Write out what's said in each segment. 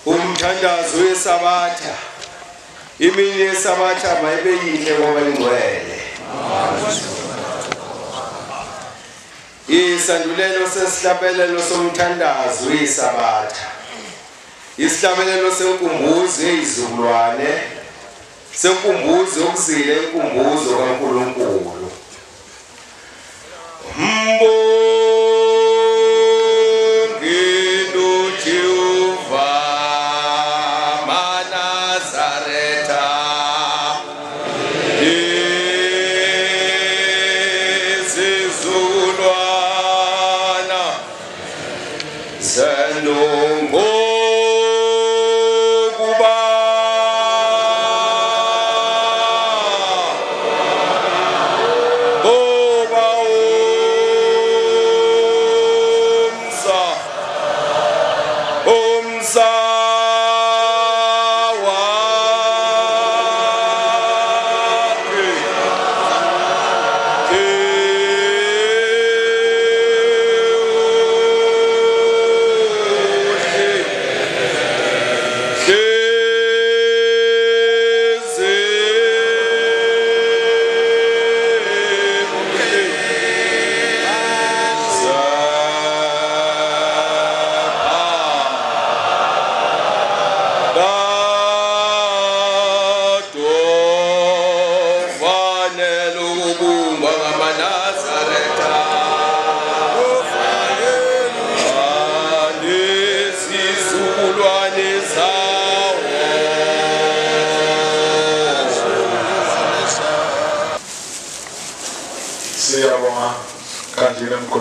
Umthandazo wesabatha imini yesabatha mayibe yinhle ngoba ingcwele. Isandulelo sesihlabelelo somthandazo wesabatha. Isihlabelelo senkumbuzo yezizukulwane senkumbuzo okuzile inkumbuzo kaNkulunkulu.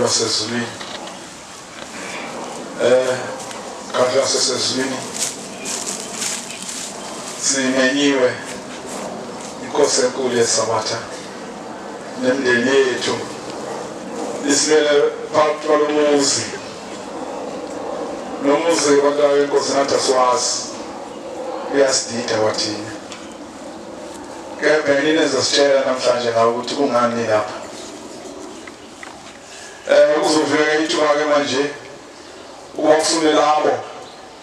Sezulwini kanti sezulwini simenyiwe inkosi enkulu yesabatha nemndeni yethu isilele phakathi kwalomuzi nomuzi kwalayo inkosi nathi asiwazi uyasidida wathina kepha nini ezositshela namhlanje ngawo ukuthi kungani lapha uzovela ithuba ke manje ukufune labo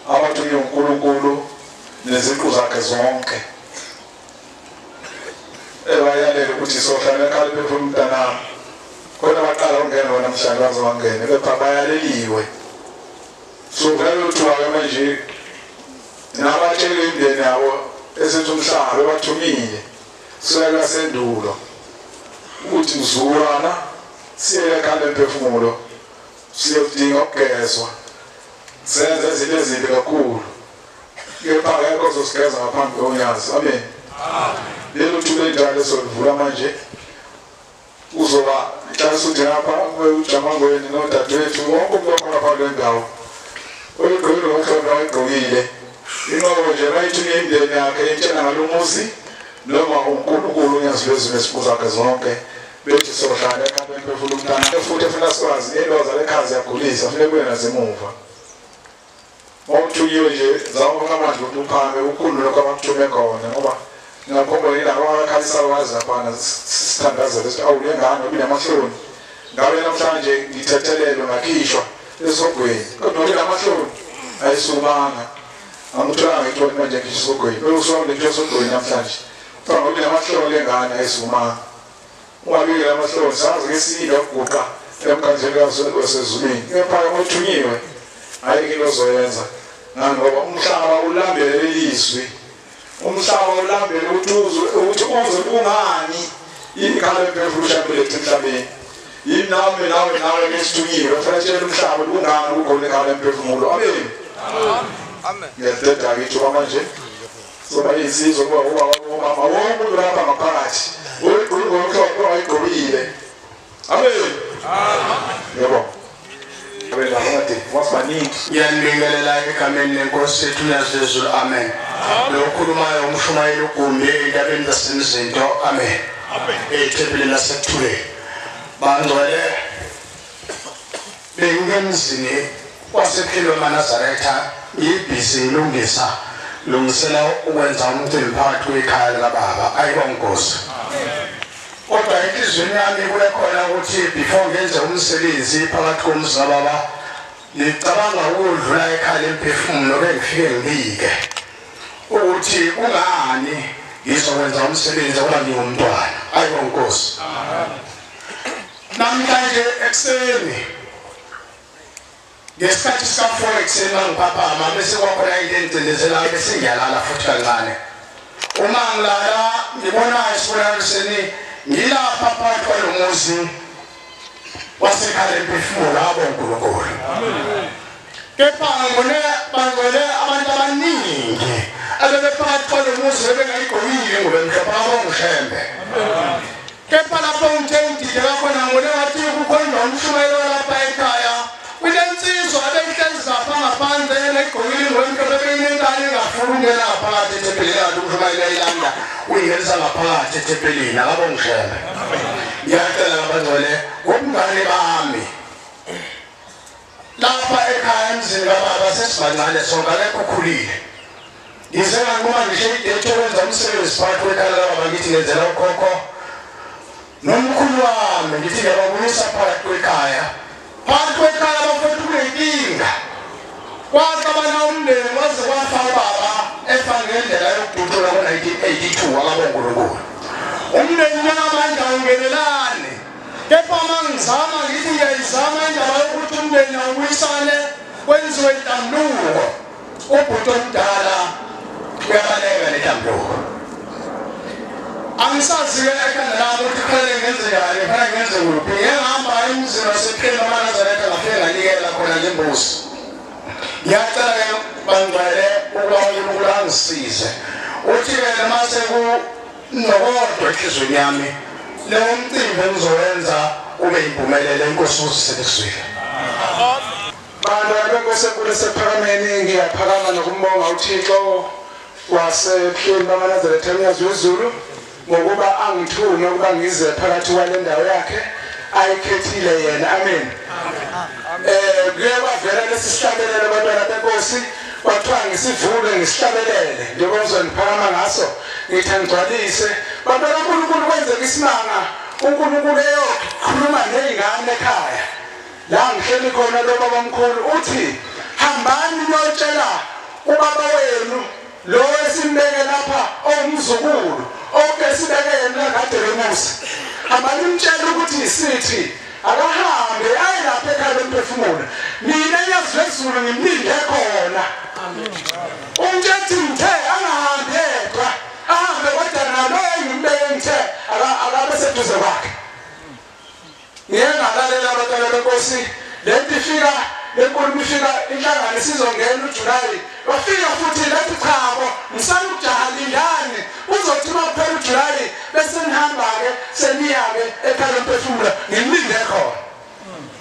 abathunywe uNkulunkulu neziqu zakhe zonke bayalele ukuthi sohlala ekhaya phela umntanami kodwa baqala ungena wona namhlanje bazongena kepha bayaleliwe so vele uthuba ke manje nabatshele imndeni yabo esethi umhlaba bathumile siyela sendulo ukuthi uzulana siyele ekhaya emphefumulo siyodinga ukugezwa senze izinto ezimbi kakhulu kepha akekho ozosigeza ngaphambi konyazi. Amen. Lelo thuba njalo esolivula manje uzoba ixaso ukuthi lapha uJamangweni nodadewethu wonke umuntu okhona phakathi kwendawo oyigqokile ngokuhlonipha oyigqokile inqobo nje bayithunywe imndeni yakhe intshena ngalomuzi noma uNkulunkulu unyazi lwezimo ezinkulu zakhe zonke bethi sohlala ekhaya emphefumulo umntana futhi efuna sikwazi eloza lekhazi yagulisa funeka kube nasemuva Mawuthunyiwe nje zawonke amandla ukuthi uphame ukhulu lokho abakuthume khona ngoba ngakhombona ilapho abakhalisa wazi lapha sithandazela ukuthi awulengane obinamahloni ngabe namhlanje ngithethelelwe ngakhishwa esogweni kodwa obinamahloni ayisumanga angithola ngithola manje ngisogweni bekusuka nje esogweni namhlanje kodwa obinamahloni lengane ayisumanga ungabike amahloni sazi ngesinda ukuguqa emkhanjeni wasezulwini kepha uthunyiwe ayike lozoyenza ngoba umhlaba ulambele lelizwi umhlaba ulambele ukuthi uze kungani ikhala emphefumulo shambele emhlabeni nawe lesithunyiwe fanele umhlaba kungani ukukhona ikhala emphefumulo. Amen. Amen. Ngiyadeda ngithi manje soba insizwa ngoba umama wonke lapha ngaphakathi uyigqokile. Amen. Amen. Yebo. abela ngode wasibaningi yanibingelela egameni lenkosi yethu yazizulu amen lokhulumayo umshumayeli ugumbi endabeni zasemizinto amen ethempelini laseThule bangcwele bengemzini wasephilo maNazaretha ibhizi lungisela ukwenza umcimbi phakathi kwekhaya likaBaba ayibongozi kodwa inhlizweni yami kulekhona ukuthi before ngenze umsebenzi phakathi komzi kaBaba ngicabanga ukudlula ekhaya lemphefumulo bengifike ngibike ukuthi kungani ngizokwenza umsebenzi ngoba ngingumntwana ayibongozi namhlanje ekseni ngesikhathi sika-4 ekseni mangiphaphama bese kwakhona into engicindezelayo bese ngiyalala futhi kancane uma ngilala ngibona isibonakaliseni ngilapha phakathi kwalo muzi wasekhaya lemphefumulo abonkulunkulu kepha bangcwele abantu abaningi abebephakathi kwalo muzi bengayigqokile ngoba mhlophe abongishembe kepha lapho ngithengile kakhona ngibone ngathi kukhona umshumayeli walapha ekhaya unensizwa abehlezi lapha ngaphandle engayigqokile ngoba mhlophe beyinenkani engafuni ukungena ngaphakathi ethempelini kanti umshumayeli ayilanda uyingenisa ngaphakathi ethempelini akabongishembe ngiyacela ngabangcwele ngobungane bami lapha ekhaya emzini kaBaba sesibancane sonke akekho ukhulile ngize nganquma ngisho idate yokwenza umsebenzi phakathi kwekhaya likaBaba ngithi ngenzela ukhokho nomkhulu wami ngithi ngiyababuyisa phakathi kwekhaya bafethu kunenkinga kwacabana umndeni waze kwafa uBaba efa ngendlela yokudutsula ngo-1982 akabonkulunkulu umndeni njengamanje awungenelani kepha mangizama ngithi ngiyayizama indaba yokuthi umndeni awubuyisane kwenziwe intambuko ubhuti omdala uyabaleka lentambuko angisazi-ke ekhanda lami ukuthi kufanele ngenze njani kufanele ngenze kuphi ngihamba emzini wasephilo maNazaretha ngafike nganikela khona ngembuzi ngiyacela-ke bangcwele ukuba uNkulunkulu angisize uthi-ke noma sekunokodwa enhlizweni yami lewo mcimbi engizowenza ube yimpumelelo inkosi uzisele kuswile bantu benkosi enkulu sephakameni ngiyaphakama nokumbonga uThixo wasephilo maNazaretha emnyazi wezulu ngokuba angithume ukuba ngize phakathi kwale ndawo yakhe ayikhethile yena amen kuye kwavela lesihlabelelo abantwana benkosi kwathiwa ngisivule ngisihlabelele njengoba ngizoniphakama ngaso ngithi angigcwalise bantwana uNkulunkulu kwenzeka isimanga uNkulunkulu eyokhuluma ney'ngane ekhaya la ngihleli khona lo baba omkhulu uthi hambani niyotshela ubaba wenu lo esimbeke lapha owumzukulu okesibeke yena kade lemusa hambani nimtshela ukuthi isithi akahambe aye lapha ekhaya lemphefumulo mina yazwezulu ngimlinde khona unjethi ngithe angahambi yedwa ahambe kodwa nalo engimbeke ngithe akabe seduze kwakhe ngiyengalalela abantwana benkosi lento ifika lenkulumo ifika inhlangano sizongena uJulayi bafika futhi lethi chabo msana ukujaha lindani uzothi maphela uJulayi bese nihamba-ke seniya-ke ekhaya lemphefumulo ngimlinde khona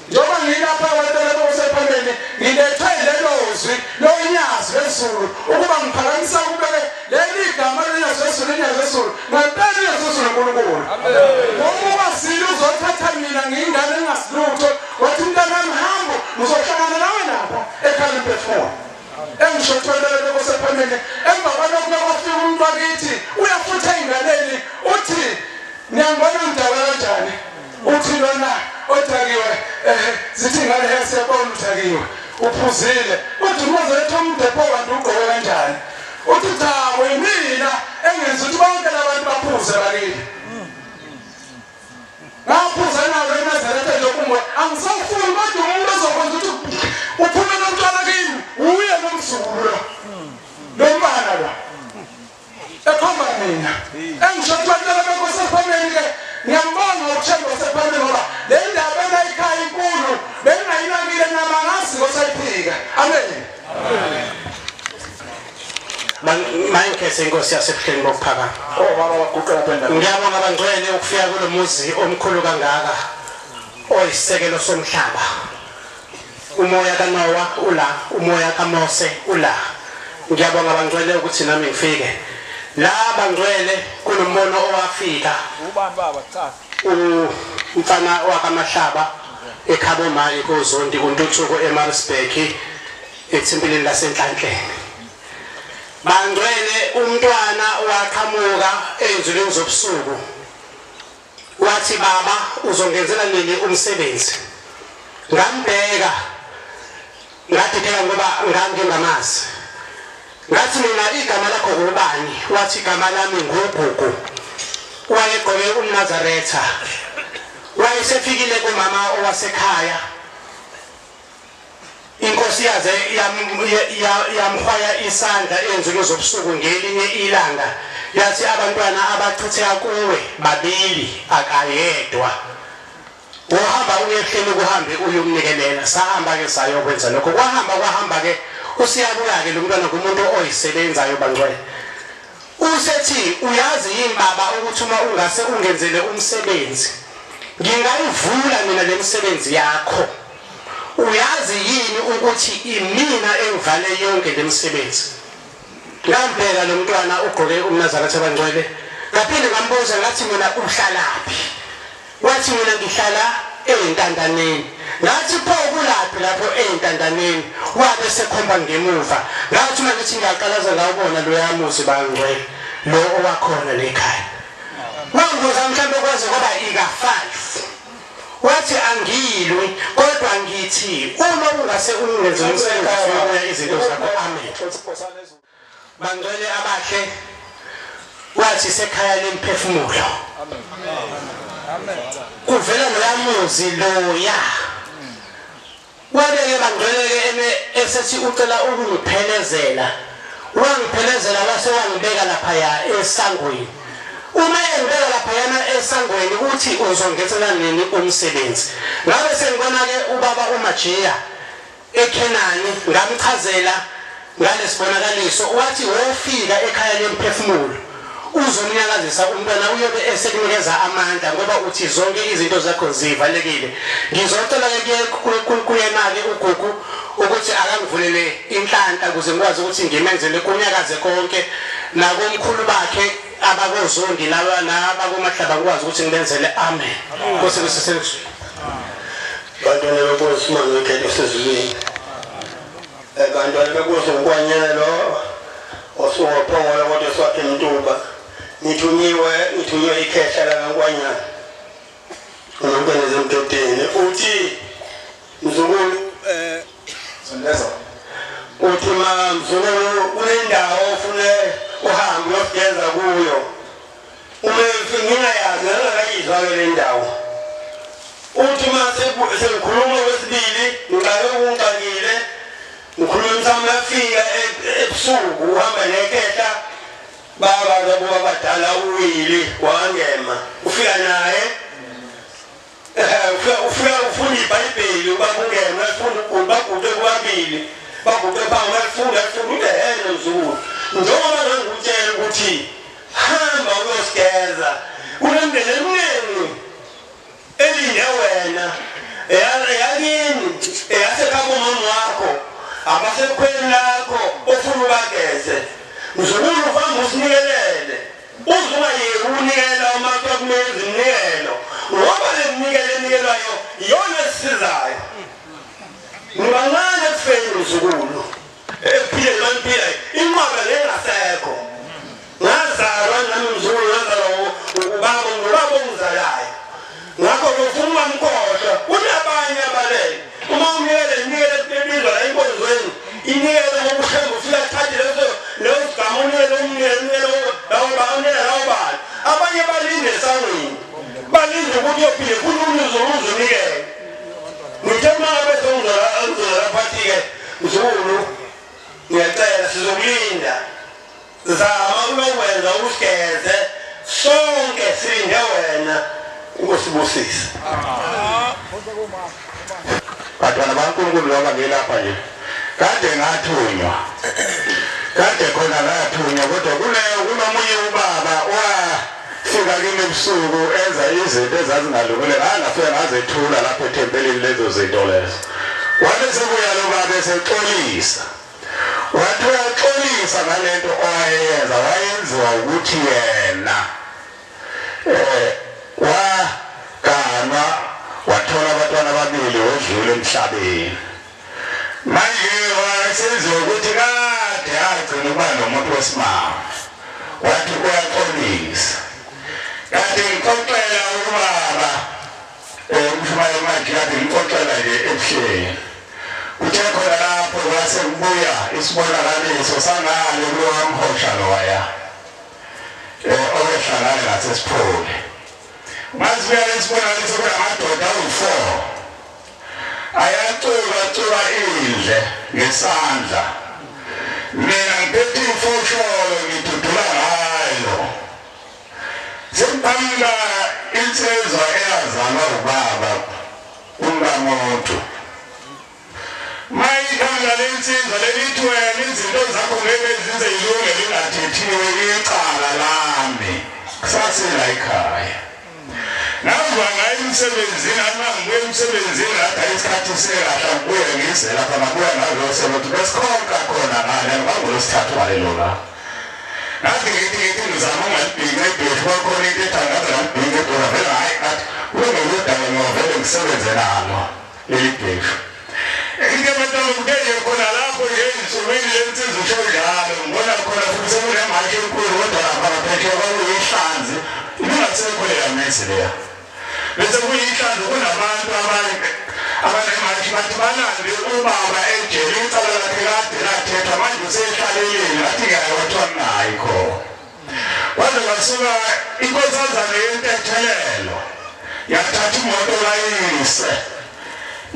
njengoba ngilapha abantwana bosephambili ngilethwe lelozwi lonyazi lwezulu ukuba ngiphakamisa kubeke leli gama lonyazi lwezulu ngempela unyazi lwezulu uNkulunkulu ngoba wazile uzothatha mina ngiyingane engasilutho wathi mntanami hambo ngizohlangana nawe lapha ekhaya lemphefumulo engishotholele bosephambili emva kwalokho kwafika umuntu wakithi uyafutha ey'nganeni uthi niyangibona ngidaba kanjani uthi lona othakiwe zithi ingane yasiyabona uthakiwe uphuzile uthi uNazaretha umdepho kanti ugqoke kanjani uthi cha wemina engenza ukuthi bonke labantu baphuze bakini ngaphuza nawe eNazaretha lokumo angisafuni kodwa umuntu ozokwenza ukuthi uphume nomntwana kimi uye nomzukulu lombana la ekhomba mina engishotholele benkosi ephambili-ke ngiyambonga ukuthemba wasephambili ngoba le ndaba enayikhaya inkulu bengingayinakile nama ngazi ngosayiphika amen Mayinkese inkosi yasebuhleni bokuphakama. Baba baguqela phela. Ngiyabonga abangcwele ukufika kulo muzi omkhulu kangaka oyisekelo somhlaba. umoya kaNoah ula, umoya kaMose ula. Ngiyabonga bangcwele ukuthi nami ngifike la bangcwele kunombono owafika ubani baba cha umfana wakaMahlaba ekhabo mali kozondi kuntuthuko eMaritzburg ethempelini laseNhlanhleni. Bangcwele umntwana waqhamuka ezulwini zobusuku wathi baba uzongenzela nini umsebenzi. Ngambheka ngathi phela ngoba ngangingamazi ngathi mina igama lakho ngubani wathi igama lami nguGugu wayegqoke umNazaretha wayesefikile kumama owasekhaya inkosi yaze yamhwaya isandla ezulwini zobusuku ngelinye ilanga yathi abantwana abachitheka kuwe babili akayedwa uhamba uyehleli kuhambe uyomnikelela sahamba ke sayokwenza lokho kwahamba ke usiyabuya ke lo mntwana kumuntu oyisebenzayo bangcwele usethi uyazi yini baba ukuthi uma ungase ungenzele umsebenzi ngingayivula mina lemisebenzi yakho uyazi yini ukuthi imina engivale yonke lemisebenzi. Ngambheka lo mntwana ugqoke umNazaretha bangcwele ngaphinde ngambuza ngathi mina uhlalaphi wathi mina ngihlala eNtandaneni ngathi pho kulaphi lapho eNtandaneni wabe sekhomba ngemuva ngathi manje ngithi ngiyaqalaza ngawubona lo yamuzi bangcwele lo owakhona lekhaya wanguza mhlambe kwaze kwaba ika 5 wathi angilwi kodwa ngithi uma ungase ungenze umsebenzi wakho izinto zakho amen bangcwele abahle wathi sekhaya lemphefumulo amen kuvela loyamuzi loya wabeke bangcwele esethi ucela ukungiphelezela wangiphelezela wase wangibeka lapha esangweni uma engibeka lapha yana esangweni uthi uzongenzela nini umsebenzi ngabe sengibona ke ubaba uMajiya eKhenani ngamchazela ngalesibonakaliso wathi wofika ekhaya lemphefumulo uzomnyakazisa umntwana uyobe esekunikeza amandla ngoba uthi zonke izinto zakho zivalekile ngizocela ke kuyena ke uGugu ukuthi akangivulele inhlanhla ukuze ngikwazi ukuthi ngimenzele kunyakaze konke nakomkhulu bakhe abakozondi laba nabakoMahlaba ngikwazi ukuthi ngibenzele amen Nkosi kusesenzo bantwana benkosi mangekhethe sezulwini bantwana benkosi ukwanyelo osuwaphongola kodwa swakhe intuba ngithunyiwe ikhehla la kankwanyana ngombeneze emtoteni uthi mzukulu sondeza uthi mzukulu kunendawo ofune uhambe uyogeza kuyo uma ngingayazi ngingayizwa le ndawo uthi mase sengikhuluma wesibili ngicake ukungixakile ngikhuluma mafika ebusuku uhamba nekhehla baba zabo abadala uwili wangema ufika naye ufuna iBhayibheli ubakungena ufuna bagude kwabili bagude phanga ufuna uhene mzukulu njengoba ngikutshela ukuthi hamba uyosigeza unemndeni eminingi eline wena eyakini eyasekhaya umama wakho abasekhweni lakho ofuna ubageze mzukulu ufamba usinikelele uzungayeki unikela amakho kumezi nikelo ngoba le nikelwayo iyona esisizayo ngibangane kufeni mzukulu ephile lempila inqaba lengasekho ngazalwa nami mzukulu ngazalwa ubaba ongizalayo ngakho ufuna umkhohlwa kunabanye abalele uma unikele kubizwa la inkonzweni inikele ngokuhamba ufika thathe leso sigama unikele lawo bani abanye balinde esangweni balinde ukuthi uyophile unikele ngithe uma ngabe sengizora phathi-ke mzukulu ngiyacela sizokulinda zama ulokwenza usigeze sonke silinde wena Inkosi Busisi Bantwana baNkulunkulu loba ngilapha nje kade ngathunywa kade khona ngathunywa kodwa kunomunye ubaba wafika kimi ebusuku enza izinto ezazingalungile ngafika ngazethula lapha ethempelini lezo zinto lezo wabese kuya lo baba esexolisa wathi uyaxolisa ngalento owayenza wayenziwa ukuthi yena waganwa wathola abantwana ababili odlule emhlabeni manje wasenziwa ukuthi kade agcina ukuba nomuntu wesimanga wathi uyaxolisa kanti ngixoxela ubaba umshumayeli manje kade ngixoxela nje ebuhleni kuthe khona lapho kwase kubuya isibonakaliso sangale kulowa mhosha loya owehlangane nasesiphole masibuya lesibonakaliso kunamadoda awu-4 ayacuba indle ngesandla mina ngiphethe ifosholo ngidudula ngayo sengibanga insizwa eyazalwa ubaba ungamuntu mayikanga lensizwa lelithi wena izinto zakho ngeke zize yilunge lingathethiwe icala lami kusasela ekhaya nazwa ngayo emsebenzini anangibuye emsebenzini lapha isikhathi sekahle ngibuye ngize lapha ngabuya ngalosebenzi besikhonka khona ngale ngangolosithathu walelo la nathi ngithi ngizama ungalibhinqa ibhefu kwakhona into ethangaza ngalibhinqa ibhefu vele hayi athi ulungekudala ngovele ngisebenze nalo leli bhefu into ematanga kuteye khona lapho nje ensukwini lensiza usho njalo ngibona khona futhi sekunemakhe enkulu kodwa lapha ngaphethe kwakuyihlanzi ingasekho leya mesi leya bese kuyihlanzi kunabantu abanemakhe bathi balande ubaba ejele icala lakhe kade lathethwa manje usehlaleleni ngathi ngeke wathiwa ngayikho kwaze kwasuka inkosazane yentethelelo yathatha imoto kayise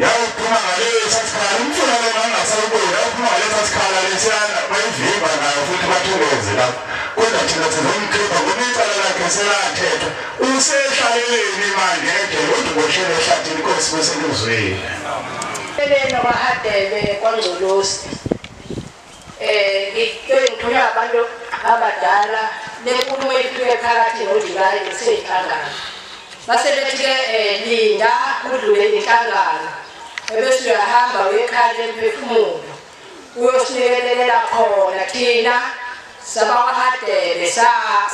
yawuphuma ngaleyo sasikhala umfuna lo mangasakubuya yawuphuma ngaleyo sasikhala lesiyana bayivimba nayo futhi bathungeze lapho kodwa thina sizomkhipha ngoba icala lakhe selathethwa usehlaleleni manje ejele uduboshele ehlathini inkosi besekuzwile elena kwahadebe kwaNgcolosi ngithunywa abantu abadala lenkulumo efike phakathi noJulayi ngeseyihlangano base bethi-ke linda kudlule inhlangano ebese uyahamba uyekhala emphefumulo uyosinikelelela khona thina sabawahadebe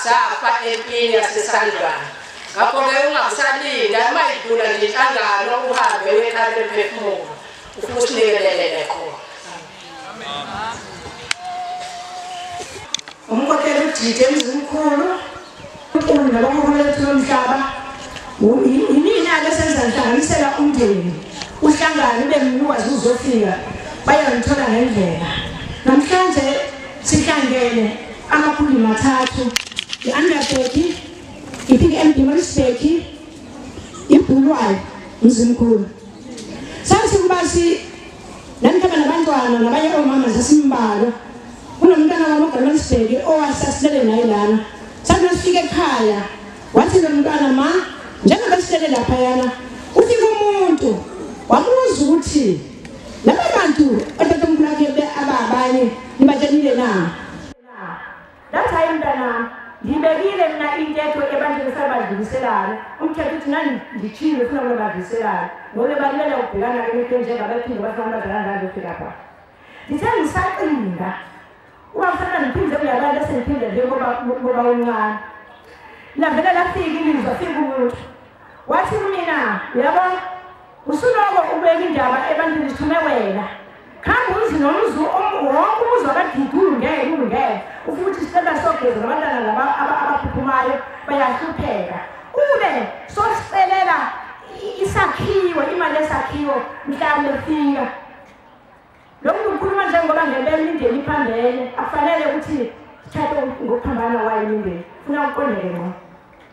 safa empini yasesandlwana ngakho-ke ungasalinda uma idlula nje inhlangano uhambe uyekhala emphefumulo ufike usinikelelele khona umkhokheli uDide Mzimkhulu uqonda bongolethu lomhlaba inina-ke senzanhlanganisela umndeni uhlangane ube mnikazi uzofika bayangithola ngendlela namhlanje sihlangene amakhulu 3 i-Underbeki i-PMB Marisbeki iBulwayo Mzimkhulu sathi kubasi namkhaba nabantwana nabanye omama zasimbalo kunomntwana wamagama Marisbeki owasasilele naye lana sathi nasifika ekhaya wathi lo mntwana ma njengoba sihlele lapha yana ufika umuntu wamuza ukuthi laba bantu otatomkhulu akhe ababanye nibatshelile na lathi hayi mntana ngibekile mina intetho ebantwini sabadluliselayo umthetho uthi nani ndichile ufuna ukubadluliselayo ngoba balele ukubhekana nento njengabaphinde bafuna abadala ngofika lapha ngithe ngisaqinga uba mfana ngiphinde uyabantu esengiphinde njengoba uncane lavela lafika ilizwe afika umuntu wathi mina yabo usuloko ubeka indaba ebantwini sithume wena khamba uzi nomzu wonke umuzi wakadidulu ngeke ufuthi sicela sogeza nabantwana laba abaphuphumayo bayahlupheka ube sosicelela isakhiwo imali yesakhiwo mhlawumbe efika lokhu kukhuluma njengoba ngebela imindeni iphambene afanele ukuthi sithathe ngokuphambana kwayo imindeni funa uqondeke ngqo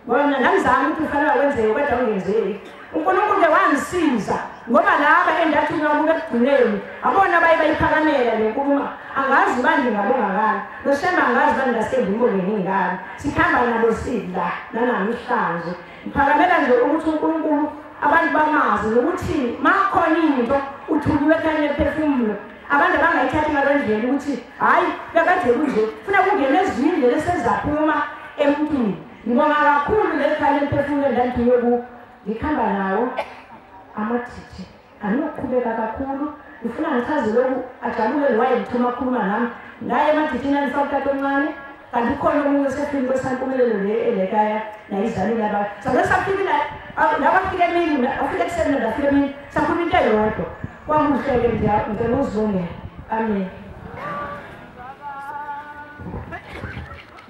bona namzama ukuthi ufanele kwenzeke kodwa ungenzeki uNkulunkulu wangisiza ngoba laba endathi ngabuka ekugcineni abona bayiphakamela le nkulumo angazi bani ngabongakani nosema angazi bani ngasembumbone ngingani sikhamba nabo sidla nanamhlanje ngiphakamela nje ukuthi uNkulunkulu abantu bamazi ukuthi makhona into uthuliwe kanye ephefumulo abantu abangayithathi ngalendlela ukuthi hayi bekade kunje funa kungena ezindle lesezaphuma emntwini ngibonga kakhulu lekhaya emphefumulo endandiyekuwo ngikhamba nawo amathithe anokuqhubeka kakhulu ngifuna ngichaze lokhu ajabule wayemthuma khuluma nami naye emadithini alisawutata omncane kanti khona omunye osefini kwesantumelelo le elekaya nayizalile abantu sabe safikile nabafike emini afike ekuseni nabafike emini sakhuluma into eyodwa kwakuhle-ke ngicela uzibongela amen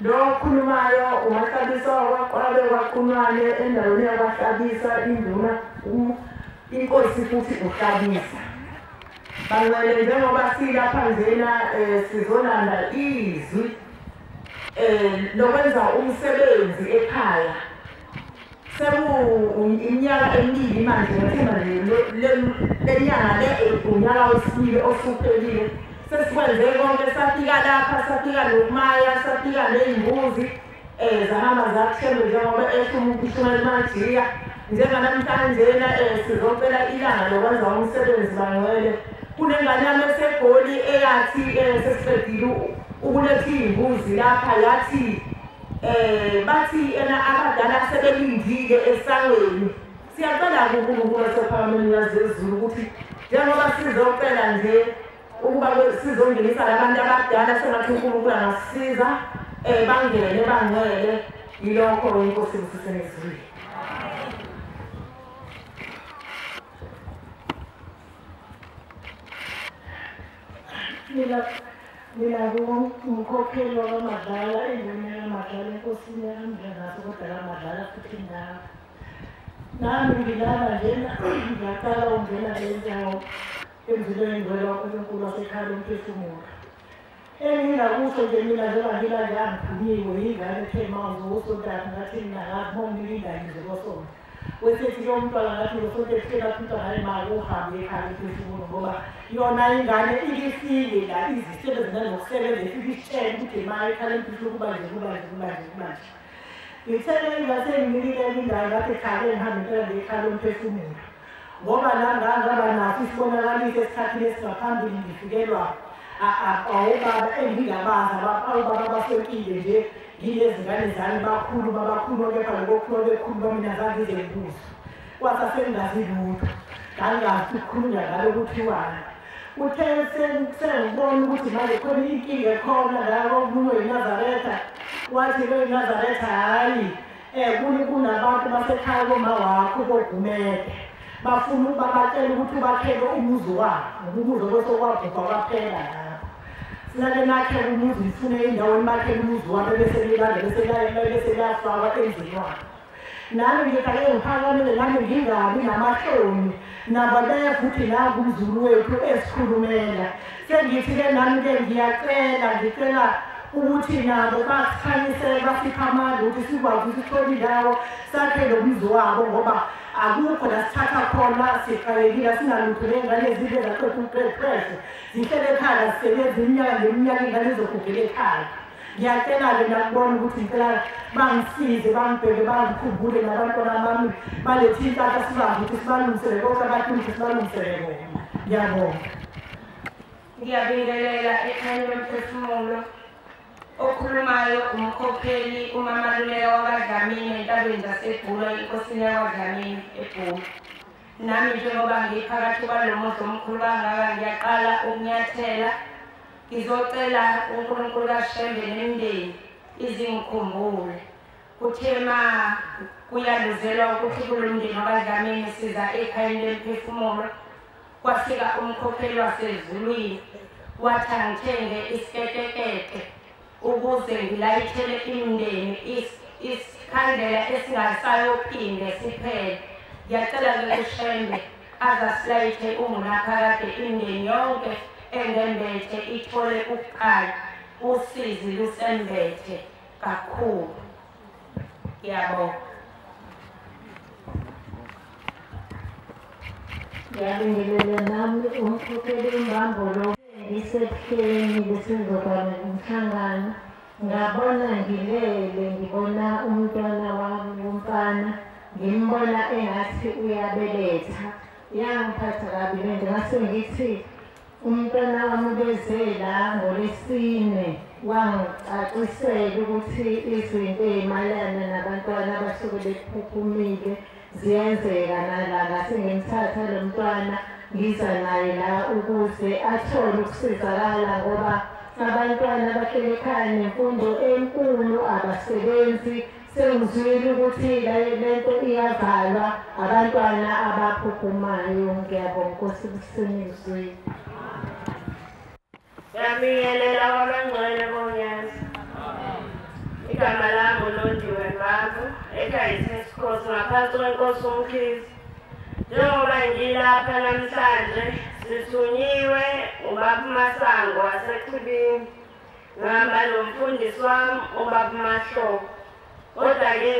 lo khulumayo umahlabisa wakwaqale waqhumane endaweni yakwahlabisa induna inkosi futhi uhlabisa bangcwele njengoba silapha njena sizolanda izwi lokwenza umsebenzi ekhaya iminyaka emibili manje ngethemba lenyanga unyaka wesibili osuphelile sesikwenze konke safika lapha safika nokumaya safika ney'mbuzi zahamba zakushembe njengoba umuntu ishumela majiya njenganamhlanjena sizocela ilanga lokwenza umsebenzi bangcwele kunengane yami esegoli eyathi sesiqedile ukuletha iy'mbuzi lapha yathi bathi abadala sebelindile esangweni siyacela kuNkulunkulu osephakameni yazezulu ukuthi njengoba sizocela nje ukuba sizongenisa labantu abadala sengathi uNkulunkulu angasisiza bangene bangcwele yilokho inkosi kusisenezwini mina ngumkhokheli wamadala enduna yamadala enkosini yakamdlakazi kodwa kamadala futhi ndawo nami ngilala njena ngiyaqala ungena le ndawo emzilweni ngwela uNkulunkulu wasekhaya lomphefumulo engingakusho nje mina njengoba ngilanje angiphunyiwe yingane ethe mawuze usontathi ngathi mina ngathi mongilinda ngize kosona wesethi lo mntwana ngathi ngosonto ekuseni athi umntwana hayi ma uhambe ekhaya lomphefumulo ngoba yona ingane ikifile la izisebenzi nanokusebenza ifike isitshele ukuthi ma ekhaya lomphefumulo kubanje ngithele ngingasengimilile indawo ngathi khale ngihambe impela ngekhaya lomphefumulo ngoba ngaba naso isibonakaliso esikhathini esingaphambili ngifikelwa awobaba engingabazi abababa basempile nje ngilezingane zami babakhulu kepha lokukhulu bekhulu bamina zangize ngibuzo kwasasengazi lutho ngangazi ukukhulunywa ngalo kuthiwani uthe sengibona ukuthi manje khona inkinga ekhona ngako omunye weNazaretha wathi weNazaretha hayi kunabantu basekhaya koma wakho kogumede bafuna ukubatshela ukuthi ubakhele umuzi wabo ngoba umuzi kwesokwabhubha kwaphela lapho sinake nakhele umuzi ngifune indawo emakhele umuzi wabo bese liyafakwa endlini wabo nami ngithake ngiphakamele nami ngingabi namahloni nabaleyo futhi la kumzulu wethu esikhulumela sengithi-ke nami-ke ngicela ukuthi nabo basikhanyisele basipha amandla ukuthi sikwazi ukuthi sithole indawo sakhele umuzi wabo ngoba akukho la sithatha khona siqayekile singalutho ney'ngane zibe zaqeda uqeqesho zihlele ekhaya zisebenza iminyaka ngeminyaka iy'ngane zizogugela ekhaya ngiyacela-ke nakubona ukuthi ngicela bangisize bangibheke bangikhumbule nabantwana bami balethe inkatha sizazi ukuthi sibalungisele konke abantu ukuthi sibalungisele bona ngiyabonga ngiyabingelela ekhaya lomphefumulo okhulumayo umkhokheli uMamaluleka wakwaDlamini entabeni zaseBhula inkosini yakwaDlamini eBhula nami njengoba ngiphakathi kwalo muzi omkhulu kangaka ngiyaqala ukunyathela ngizocela uNkulunkulu kaShembe nemindeni izingikhumbule kuthe ma kuyaluzelwa ukuthi kulo mndeni wakwaDlamini siza ekhayeni lomphefumulo kwafika umkhokheli wasezulwini wathi angithenge isiketekete ukuze ngilayithele imindeni isikhandlela esingasayophinde siphele ngiyacela-ke uShembe azasilayithe ungunaphakade imindeni yonke engembethe ithole ukuqala usizi lusembethe kakhulu ngiyabonga ngiyabingelela nami umkhokheli umbambo lo ngisebuhleni besizoba umhlangano ngabona ngilele ngibona umntwana wami womfana ngimbona engathi uyabeletha yangiphatha kabi lento ngase ngithi umntwana wami beze la ngoLwesine wangicacisela ukuthi izinto ey'mayelana nabantwana abasuke bephuphumile ziyenzeka nala ngase ngimthatha lo mntwana ngiza naye la ukuze athole ukusizakala ngoba abantwana abahleli ekhaya nemfundo enkulu abasebenzi sengizwile ukuthi lento iyavalwa abantwana abaphuphumayo. Ngiyabonga Nkosi kusinizwe. Ngiyabingelela kwabangcwele bonyana. Igama lami uLondiwe Mbavu, ekhaya isesikhosi ngaphansi kwenkosi uMkhize. Njengoba ngilapha namhlanje sithunyiwe uBaba Masango waseChibini. Ngihamba nomfundisi wami uBaba Mahlobo. Kodwa-ke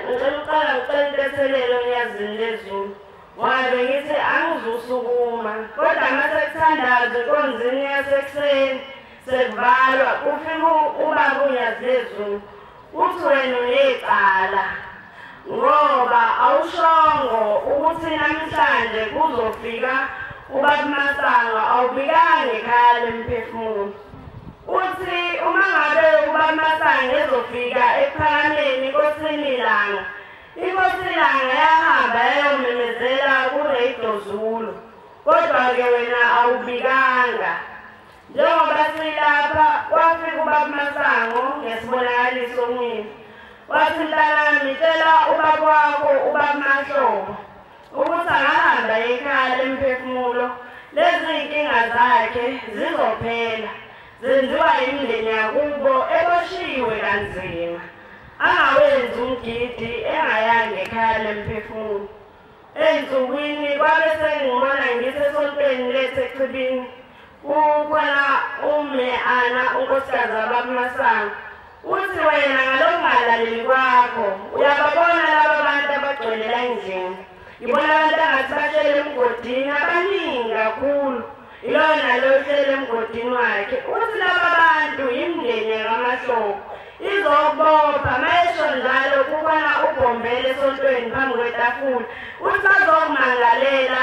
ngicela intethelelo enyazini lezulu. Ngoba ngithi angizusukuma. Kodwa mase kuthandazwe enkonzini yasekuseni sekuvalwa kufika uBaba uNyazi lezulu. Uthi wena unecala. Ngoba awushongo ukuthi namhlanje kuzofika uBaba Masango awubikanga ekhaya lemphefumulo. Uthi uma ngabe uBaba Masango ezofika ephakameni inkosini ilanga. Inkosi ilanga yahamba yayomemezela kuRadio Zulu. Kodwa-ke wena awubikanga. Njengoba silapha wafika uBaba Masango ngesibonakaliso kimi. Wathi mntanami tshela ubaba wakho uBaba Mahlobo ukuthi angahamba ekhaya lemphefumulo. Lezi inkinga zakhe zizophela. Zenziwa imindeni yakubo eboshiwe kanzima. Angawenzi umgidi engayanga ekhaya lemphefumulo. Ensukwini kwabe sengibona ngisesontweni leseChibini. Kukhona uMeana unkosikazi kaBaba Masango. Uthi wena ngalongalaleli kwakho uyababona laba bantu abagcwelela endlini. Ngibona abantu angathi bahlele emgodini abaningi kakhulu. Ilona lo uhlele emgodini wakhe. Uthi laba bantu imindeni yakaMahlobo izobopha mayesho njalo kukhona uBombele esontweni phambi kwetafula. Uthi bazokumangalela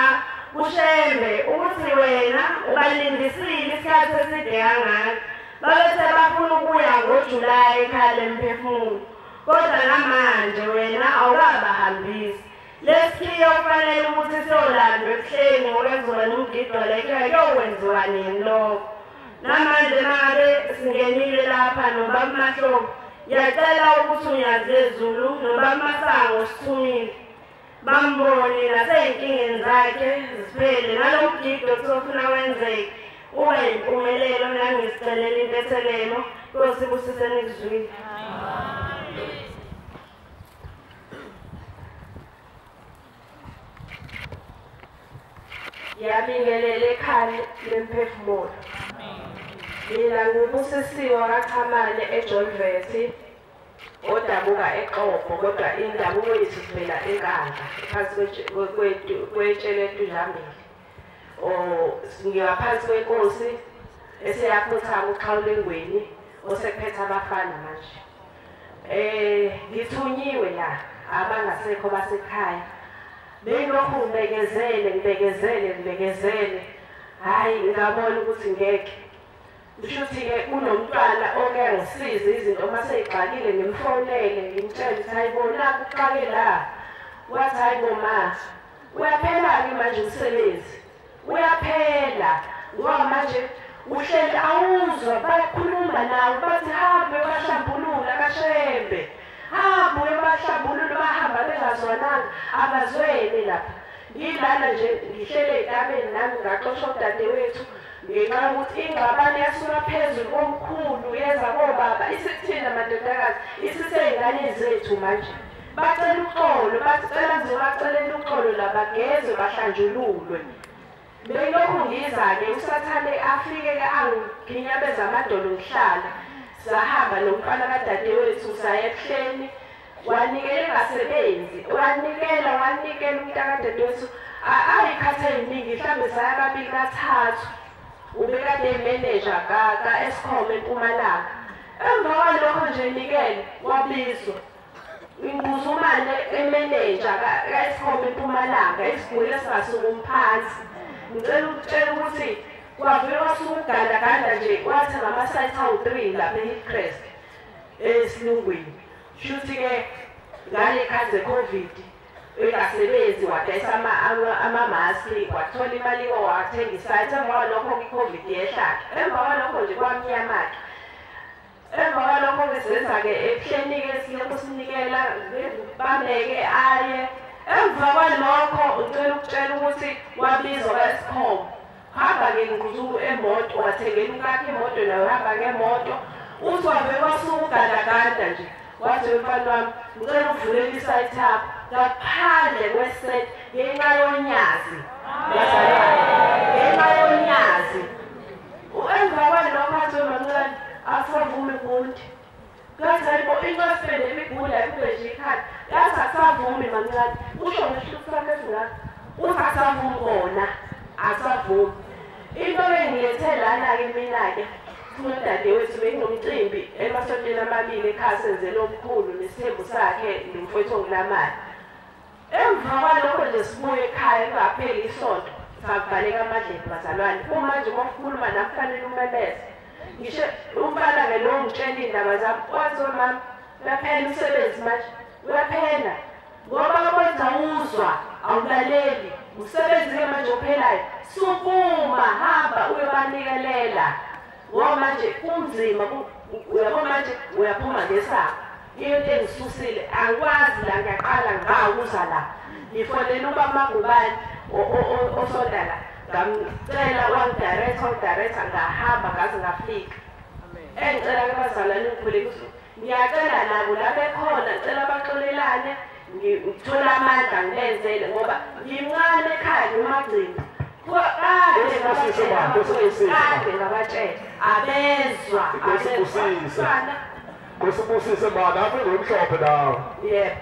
uShembe ukuthi wena ubalindisile isikhathi eside kangaka. Babethe bafuna ukuya ngoJulayi ekhaya lemphefumulo. Kodwa namanje wena awukabahambisi. Lesikhiyo kufanele ukuthi siyolandwa ebuhleni ngoba kuzoba nomgido lekhaya kuyokwenziwa nini lokho. Namanje ngabe singenile lapha noBaba Mahlobo. Ngiyacela ukuthi uNyazi lezulu noBaba Masango sithumile. Bambone nasey'nkingeni zakhe ziphele nalo mgido kusofuna wenzeke. Ube yimpumelelo nangisicelela intethelelo. Nkosi busise nikuzwile. Ngiyabingelela ekhaya lemphefumulo. Mina ngubusisiwe kaChamane eJolveti odabuka eXhobo kodwa indabuko yethu sivela eNkandla phansi kwetshele eTujambile. Ngiyaphansi kwenkosi esiyaphuthama uXhawulengweni osekuphethe abafana manje. Ngithunyiwe la abangasekho basekhaya. Bengilokhu ngibekezele. Hayi ngabona ukuthi ngeke. Ngishuthi-ke kunomntwana oke ngisize izinto mase ixakile ngimfonele ngimtshela ukuthi hayibona kuxake la. Wathi hayi ngoma. Uyaphela-ke manje umsebenzi. Uyaphela. Ngoba manje uhleli awuzwa bayakhuluma nawe bathi hambe bahlambulula kaShembe. Hambe uyabahlambulula bahamba bengazwananga abazwele lapha. Ngilana nje ngihlele egameni nami ngaxoshwa udadewethu. Ngenxa yokuthi ingxabano yasuka phezulu komkhulu yeza kobaba isithina madodakazi isisey'ngane zethu manje. Bacela uxolo bacela nje bacelela uxolo labagezwe bahlanjululwe. Bengilokhu ngiza-ke usathane afike-ke angiginyabeza amadolo ngihlala. Sahamba nomfana kadadewethu saya ebuhleni. Wanikela engasebenzi. Wanikela umntakadadewethu ayikhathi ey'ningi mhlawumbe saya kabili kathathu. Ubekade manager ka-Eskom eMpumalanga. Emva kwalokho nje nikele wabizwa. Ingquzumane emanager ka-Eskom eMpumalanga isiguli esingasukumi phansi. Ngicela ukutshela ukuthi kwavele wasuka ukugandaganda nje wathi ngama-site awu-3 lapha eHillcrest esilungwini. Shuthi-ke ngale khathi ze-COVID engasebenzi wadayisa amamaski wathola imali wathengisayo emva kwalokho i-COVID yehla emva kwalokho nje kwamnyama-ke emva kwalokho-ke senza-ke ebuhleni-ke silokhu sinikela bameke aye emva kwalokho ngicela ukutshela ukuthi wabizwa ka-Eskom hamba-ke ngquzulu emoto wathengela ukakhe imoto nayo hamba ngemoto uthi wave kwasuka ugandaganda nje wathi wemfana wami ngicela ukuvulela isaythi yakho ngaphandle kweset ngenxa yonyazi ngenxa yonyazi emva kwalokho athi wemancane asavumi kundi ngathi hayibo into esipende imigula kube nje ikhanda yathi asavumi mancane usho ngesihluku sakhe esingaka uthi asavumi kona asavumi into engilethe lana-ke mina-ke udadewethu benginomcimbi emasontweni amabili ekhaya senzele omkhulu nesithembu sakhe nomfowethu ongulamali emva kwalokho nje sibuye ekhaya kungapheli isonto sakuvaleka amadlebe bazalwane kumanje uma ukhuluma nami kufanele umemeze ngisho umfana-ke lo ngitshela iy'ndaba zami wathi mama uyaphela umsebenzi manje uyaphela ngoba kwenza uzwa awulaleli umsebenzi-ke manje ophelayo sukuma hamba uyobanikelela ngoba manje kunzima uyabo manje uyaphuma ngesapho into engisusile angikwazi la ngiyaqala ngawuza la ngifonela uba magubane osoda la ngamcela wangidirector ngahamba ngaze ngafika engicela abazalwane ngikhulekile ngiyacela nabo la bekhona ngicela baxolelane ngithola amandla ngilenzele ngoba ngimncane ekhaya ngimagcina kade ngabatshela abezwa Kusibusise bani apho ngomhlophe nawo. yebo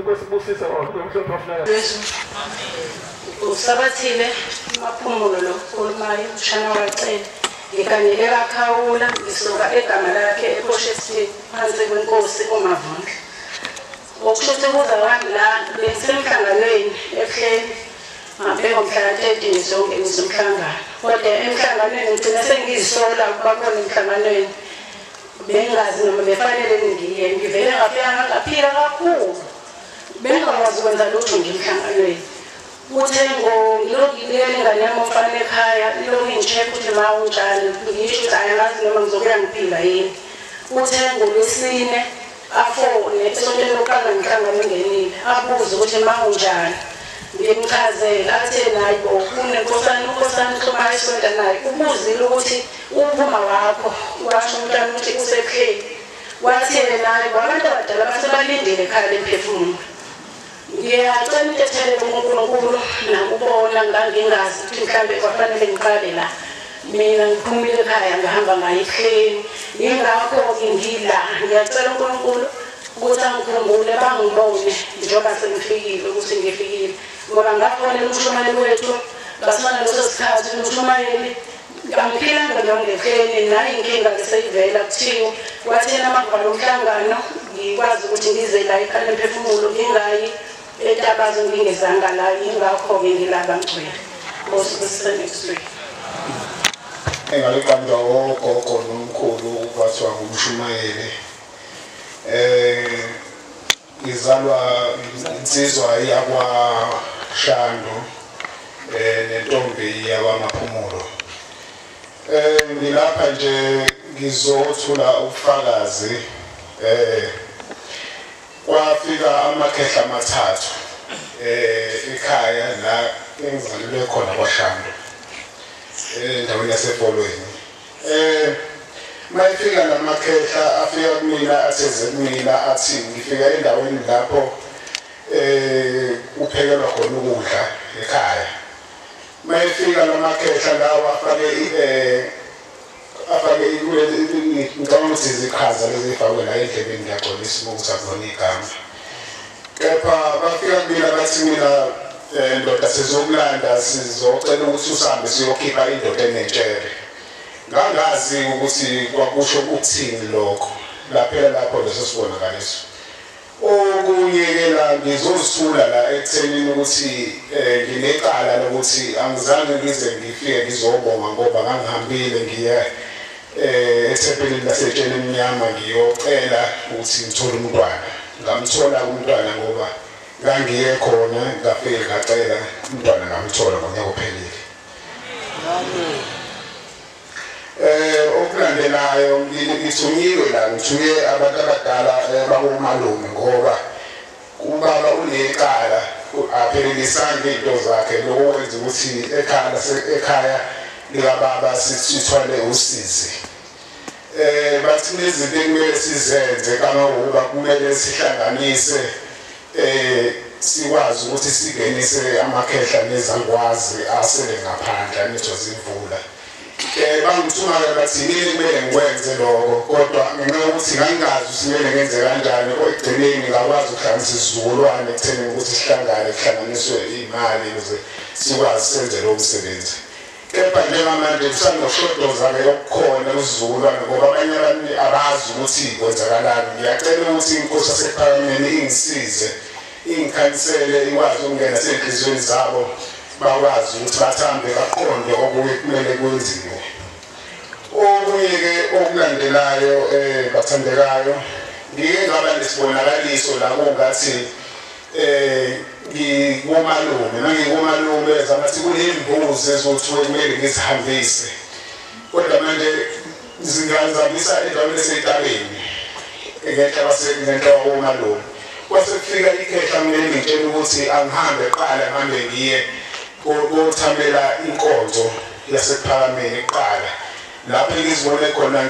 Kusibusise ngomhlophe afuna. Usabathile maphumulo lo khulumayo ushana wacela ngikanyele kakhawula ngisuka egama lakhe ePorchester phansi kwenkosi uMavundla okushuthi kuza wami la besemhlanganweni ehleni ngabeka umhlanga 13 zonke ngizomhlangana kodwa emhlanganweni ngicina sengizisola ukubona emhlanganweni bengazi noma befanele ngiye ngivele ngafika ngaphila kakhulu bengakwazi ukwenza lutho ngimhlanganweni uthe ngilokilele ingane yami omfana ekhaya ilokhu ingicheck ukuthi ma unjani ngisho ukuthi ayazi noma ngizokuya ngiphila yini uthe ngolwesine afone esontweni lokuqala ngihlangana ngenile abuze ukuthi ma unjani ngimchazela athe nayi bo unkosana uxhumana isonto naye ubuzile ukuthi uphuma wakho washo umntwana ukuthi usepheli wathele naye abantu abadala basebalindele ekhaya lemphefumulo ngiyacela intethele uNkulunkulu nakubona ngangingazi ukuthi mhlambe kwafanele ngiqale la mina ngiphumile ekhaya ngihamba ngayo ehleni ingakho ngila ngiyacela uNkulunkulu ukuthi angikhumbule bangibone njengoba sengifikile ukuthi ngifikile ngoba ngafonela umshumayeli wethu ngasona leso sikhathi umshumayeli angiphilanga lonke ehleni nayi inkinga ngisayivela kuthiwa wathena amagwala omhlangano ngikwazi ukuthi ngize la ekhaya lemphefumulo ngingayi etabazo ngingezanga la ingakho-ke ngilaba ngcwele bosibusisa next week engaliqamba ogogo nomkhulu kwathiwa ngumshumayeli ngizalwa insizwa yakwaShando nentombi yakwaMaphumulo ngilapha nje ngizothula ubufakazi kwafika amakhehla amathathu ekhaya la engizalelwe khona kwaShando endaweni yasePolweni mayifika lamakhehla afika kumina atheze kumina athi ngifika endaweni lapho uphekelwa khona ukudla ekhaya mayifika lamakhehla lawa afake ngicabanga ukuthi iziqhaza lezi zifakwe la endlebeni ngiyagcolisa ukuthi akuzona igama kepha bafika kumina bathi mina ndoda sizokulanda sizocela ukuthi usambe siyokhipha indoda enetshele ngangazi ukuthi kwakusho ukuthini lokho laphela lapho leso sibonakaliso okunye-ke la ngizozithula la ekuthenini ukuthi nginecala lokuthi angizange ngize ngifike ngizobonga ngoba ngangihambile ngiya ethempelini lasetsheni emnyama ngiyocela ukuthi ngithole umntwana ngamthola umntwana ngoba ngangiye khona ngafike ngacela umntwana ngamthola ngonyaka ophelile. Okulandelayo ngithunyiwe la ngithuye abantu abadala bakumalume ngoba ubaba uneqala aphelelisanga into zakhe lokwenza ukuthi ekhaya likababa sithwale usizi. Bathi izinto ekumele sizenze kama ukuba kumele sihlanganise sikwazi ukuthi singenise amakhehla nezangwazi asele ngaphandle anethwa zimvula. Bangithuma bathi yini kumele ngikwenze lokho kodwa ngenxa yokuthi ngangazi ukuthi kumele ngenze kanjani ekugcineni ngakwazi ukuhlanganisa isizukulwane ekutheni ukuthi sihlangane kuhlanganiswe imali ukuze sikwazi senze lo msebenzi. Kepha njengamanje kusanoshodoza-ke yokukhona kusizukulwane ngoba abanye abantu abazi ukuthi kwenzakalani. Ngiyacela ukuthi inkosi yasePhakameni ingisize ingikhansele ikwazi ukungena senhliziyweni zabo bakwazi ukuthi bathambe baqonde okuye kumele kwenziwe. Okunye-ke okulandelayo bathandekayo ngike ngaba nesibonakaliso la kungathi ngikumalume mangikumalume zangathi kunembuzi ezothiwe kumele ngizihambise kodwa manje zingazihambisa endaweni esey'tabeni ngenhla wakumalume. Kwase kufika ikhehla kumele ngitshela ukuthi angihambe kuqala ngihambe ngiye kothamela inkonzo yasePhakameni kuqala lapho ngizibone khona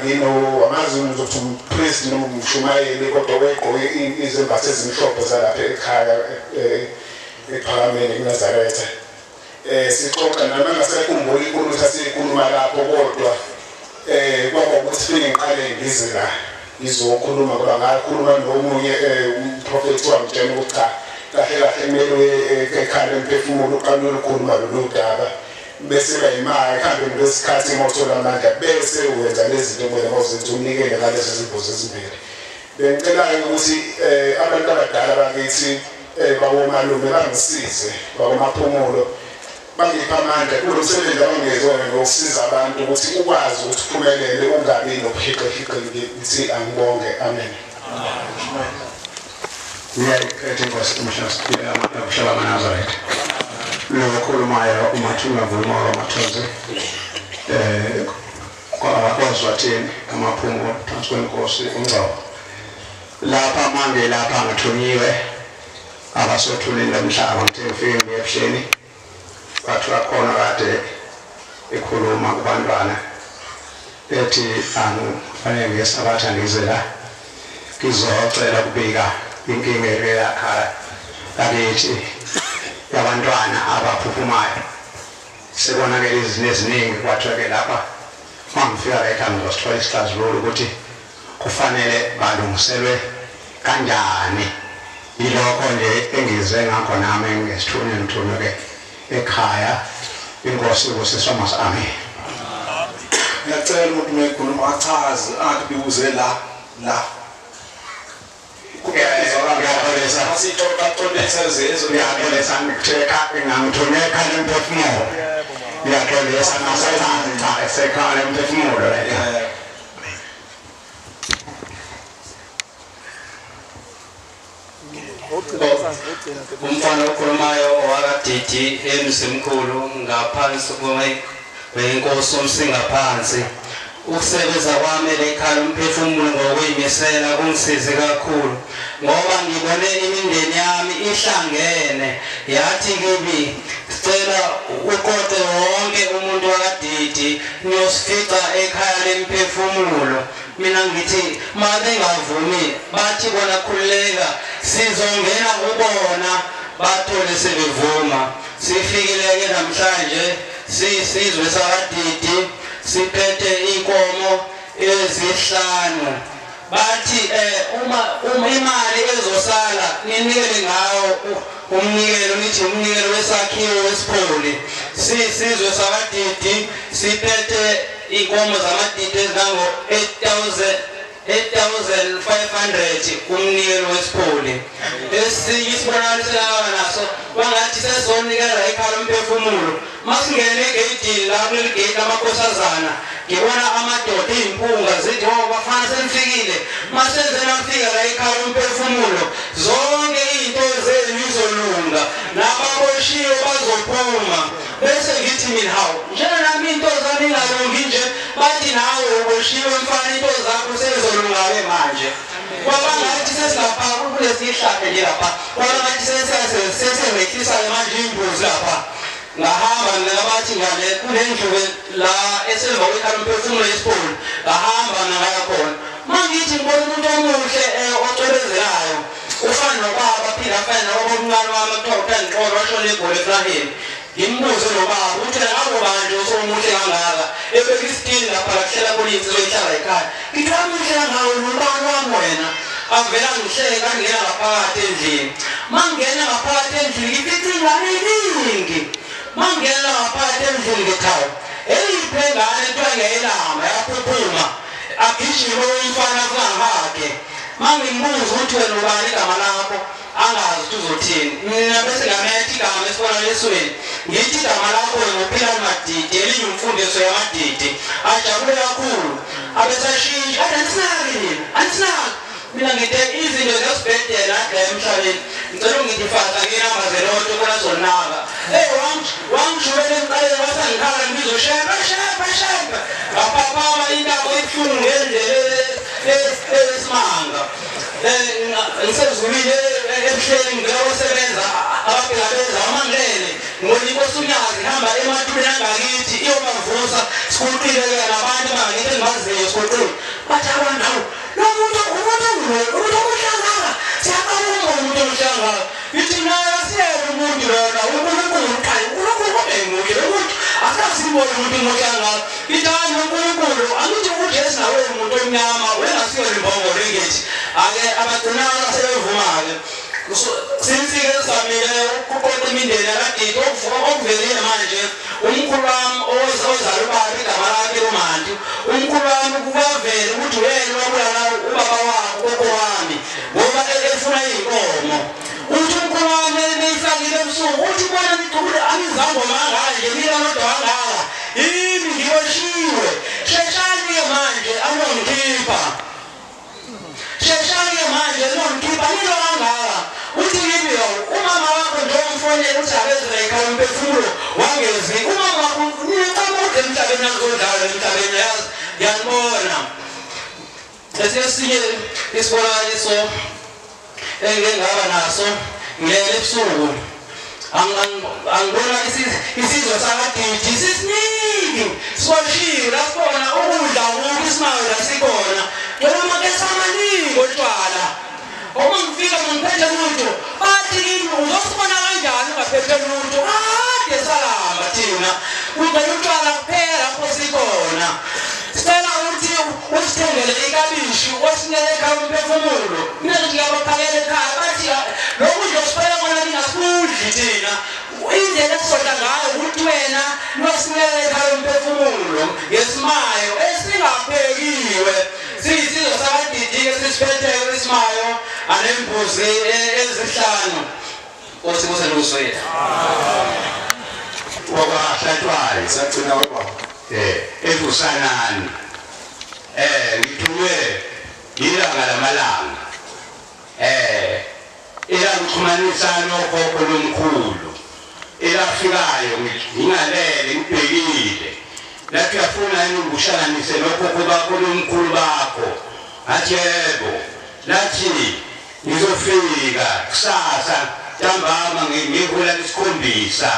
amaZulu ngizothi umpriest noma umshumayeli kodwa wegqoke izembatho ezimhlophe zalapha ekhaya ePhakameni kuNazaretha. Sixoxa nami ngasekhumbula inkulumo sasiyikhuluma lapho kodwa kwaba ukuthi fike ngiqale ngize la ngizokhuluma ngoba ngakhuluma nomunye umprofethi wangitshela ukuthi cha kahle kahle kumele ekhaya emphefumulo uqale ukukhuluma lolu daba bese bayimaya ekuhambeni kwesikhathi ngothola amandla bese wenza lezi zinto kumele mawuzenza unikele ngalezi zimbuzi ezimbili. Bengicela ukuthi abantu abadala bakithi bakomalume bangisize bakomaphumulo bangipha amandla kulo msebenzi abangeziwona ngokusiza abantu ukuthi ukwazi ukuthi uphumelele ungabi nobuhiqehiqe. Ngithi angibonge. Amen. Ngiyayikhetha inkosi umhlaba kaNazaretha lo okhulumayo uMathunga Vuma kaMathonze kwaZwatheni amaphumulo phansi kwenkosi uNgcobo. Lapha manje lapha ngithunyiwe abasothulile umhlaba ngithe ngifike ngiyebusheni bathu akhona kade ekhuluma kubantwana ethi fanele ngesabatha ngize la ngizocela kubika inkinga eyakhaya lakithi yabantwana abaphuphumayo. Sebonakele izinto eziningi kwathi-ke lapha mangifika la ekhaya ngizosithola isixazululo ukuthi kufanele balungiselwe kanjani. Yilokho nje engize ngakho nami ngesithunywe-ke ekhaya. Inkosi ubusiswa mas-amen. Ngiyacela umuntu mekhuluma achaze athi bibuze la umfana okhulumayo owakadidi emzimkhulu ngaphansi kwenkosi umsingaphansi. Ukusebenza kwami lekhaya umphefumulo ngokuy'misela kungisize kakhulu ngoba ngibone imindeni yami ihlangene yathi kibi sicela uqoqe wonke umuntu wakadidi niyosifica ekhaya lemphefumulo. Mina ngithi mabengavumi bathi bona khululeka sizongena kubona bathole sebevuma. Sifikile-ke namhlanje siyisizwe sakadidi siphethe inkomo ezihlanu. Bathi uma imali ezosala ninikele ngawo umnikelo nithi umnikelo wesakhiwo wesipholi. Siyisizwe sakadidi siphethe inkomo zamadidi ezingango 8,500 umnikelo wesipholi. Esinye isibonakaliso laba naso bangathi sesonikeza ekhaya lomphefumulo. Masingene egeyidini la kuleli gate lamakhosazana ngibona amadoda iy'mpunga zithi bafana senifikile. Masenzena fika la ekhaya lomphefumulo zonke iy'nto zenu abashiyo bazophuma bese ngithi mina hawu njena nami into zami ingalungi nje bathi nawe uboshiwe mfana into zakho sezolungabe manje kwaba ngathi sesilapha kulesihlahla nje lapha kwaba ngathi seserehlisa manje imbuzi lapha ngahamba ngabathi ngale kunendlu la eselva kwekhaya umphefumulo yesipolo ngahamba ngaya khona mangithi ngibona umuntu omuhle ocwebezelayo ufana nobaba phila afana nobomncane wami kuthiwa utandiqolo washona egoli eflaheni ngimbuze nobaba ukuthi ngabo bantu osomuhle kangaka ebeka isitini lapha lakuhlela polinsizwe ehlala ekhaya ngithi wamuhle kangaka nobani wami wena avela ngihleka ngena ngaphakathi endlini mangena ngaphakathi endlini ngifica ingane eningi mangena ngaphakathi endlini ngekhaya eyiphengane kuthiwa ngeyelama yaphuphuma agijime umfana kungahake mangimbuza ukuthi wena ubani igama lakho angazi ukuthi uzothini mina bese ngamethi igama esibona lesweni ngithi igama lakho ngophila Madidi elinye umfundiso yamadidi ajabule kakhulu abesashintsha andisinaki mina ngithe izinto zesibhedlela la emhlabeni ngicela ungidifaza nginamba zeloto kona zonaka wangishubela emqaleni wasangikhala ngizosheba ngaphaphama intabo ebuhlungu ngendlela esimanga ngisezulile ebuhleni ngiyosebenza abaphikabenza amangilele ngibona inkosi uNyazi ihamba ematubeni angakithi iyobavusa sikuqile nabantu bangakithi engibaziyo sikuqile bathi abantu hawu umuntu omuhlangana siyabona umuntu omuhlangana ithi nayo siyele umuntu lona uNkulunkulu uqhayi uNkulunkulu obengukile ukuthi asasibona umuntu omuhlangana ithani uNkulunkulu angithi ukuthi esinawe umuntu omnyama wengasiyo imbongolo engithi ake abagcinana sebevuma-ke sinsike samile ukuqoqa imindeni yakadidi okuvelile manje umkhulu wami ozala ubaba igama lakhe uMantu umkhulu wami kubavele ukuthi wena wabulala ubaba wakho gogo wami ngoba efuna iy'nkomo uthi umkhulu wami beyifakile ebusuku uthi bona ngiqubule angizangoma kanganje mina kodwa kangaka yimi ngiyoshiwe sheshani-ke manje anongikhipha sheshani-ke manje anongikhipha nilo kangaka uthi yimi umama wakho nje umfonele uthi akezela ekhaya umphefumulo wangezi umama wakho nicamude emhlabeni akuzodlala emhlabeni yazi yanibona esinye isibonakaliso engingaba naso ngiyele ebusuku angibona isizwe sakadidi sisiningi siwashiwe lasibona ukudla kubi isimayo lasikhona ngena amakesi amaningi otshwala uma ngifika ngiphethe lutho bathi kimi uzosibona kanjani ungaphethe lutho kade salamba thina ugcela utshwala kuphela lapho sikhona sicela ukuthi usithengele ikabishi osinele ekhaya umphefumulo mina ngithi ngabaphakela ekhaya bathi lokudla osifela kona ningasikudli thina indlela esisodla ngayo ukuthi wena nosinele ekhaya umphefumulo ngesimayo esingaphekiwe siyisizwe sakadidi-ke sisiphetheyo isimayo anembuzi ezihlanu osibuseluzwethu wakahlatshwayo sagcina ubaba evusanani ngithunywe ilanga lamalanga elangixhumanisa nokhokho lomkhulu elafikayo ngingalele ngibhekile lathi yafuna yini ukuhlanganise nokhokho bakho lomkhulu bakho ngathi yebo lathi ngizofika kusasa ntambama ngihula lesikhombisa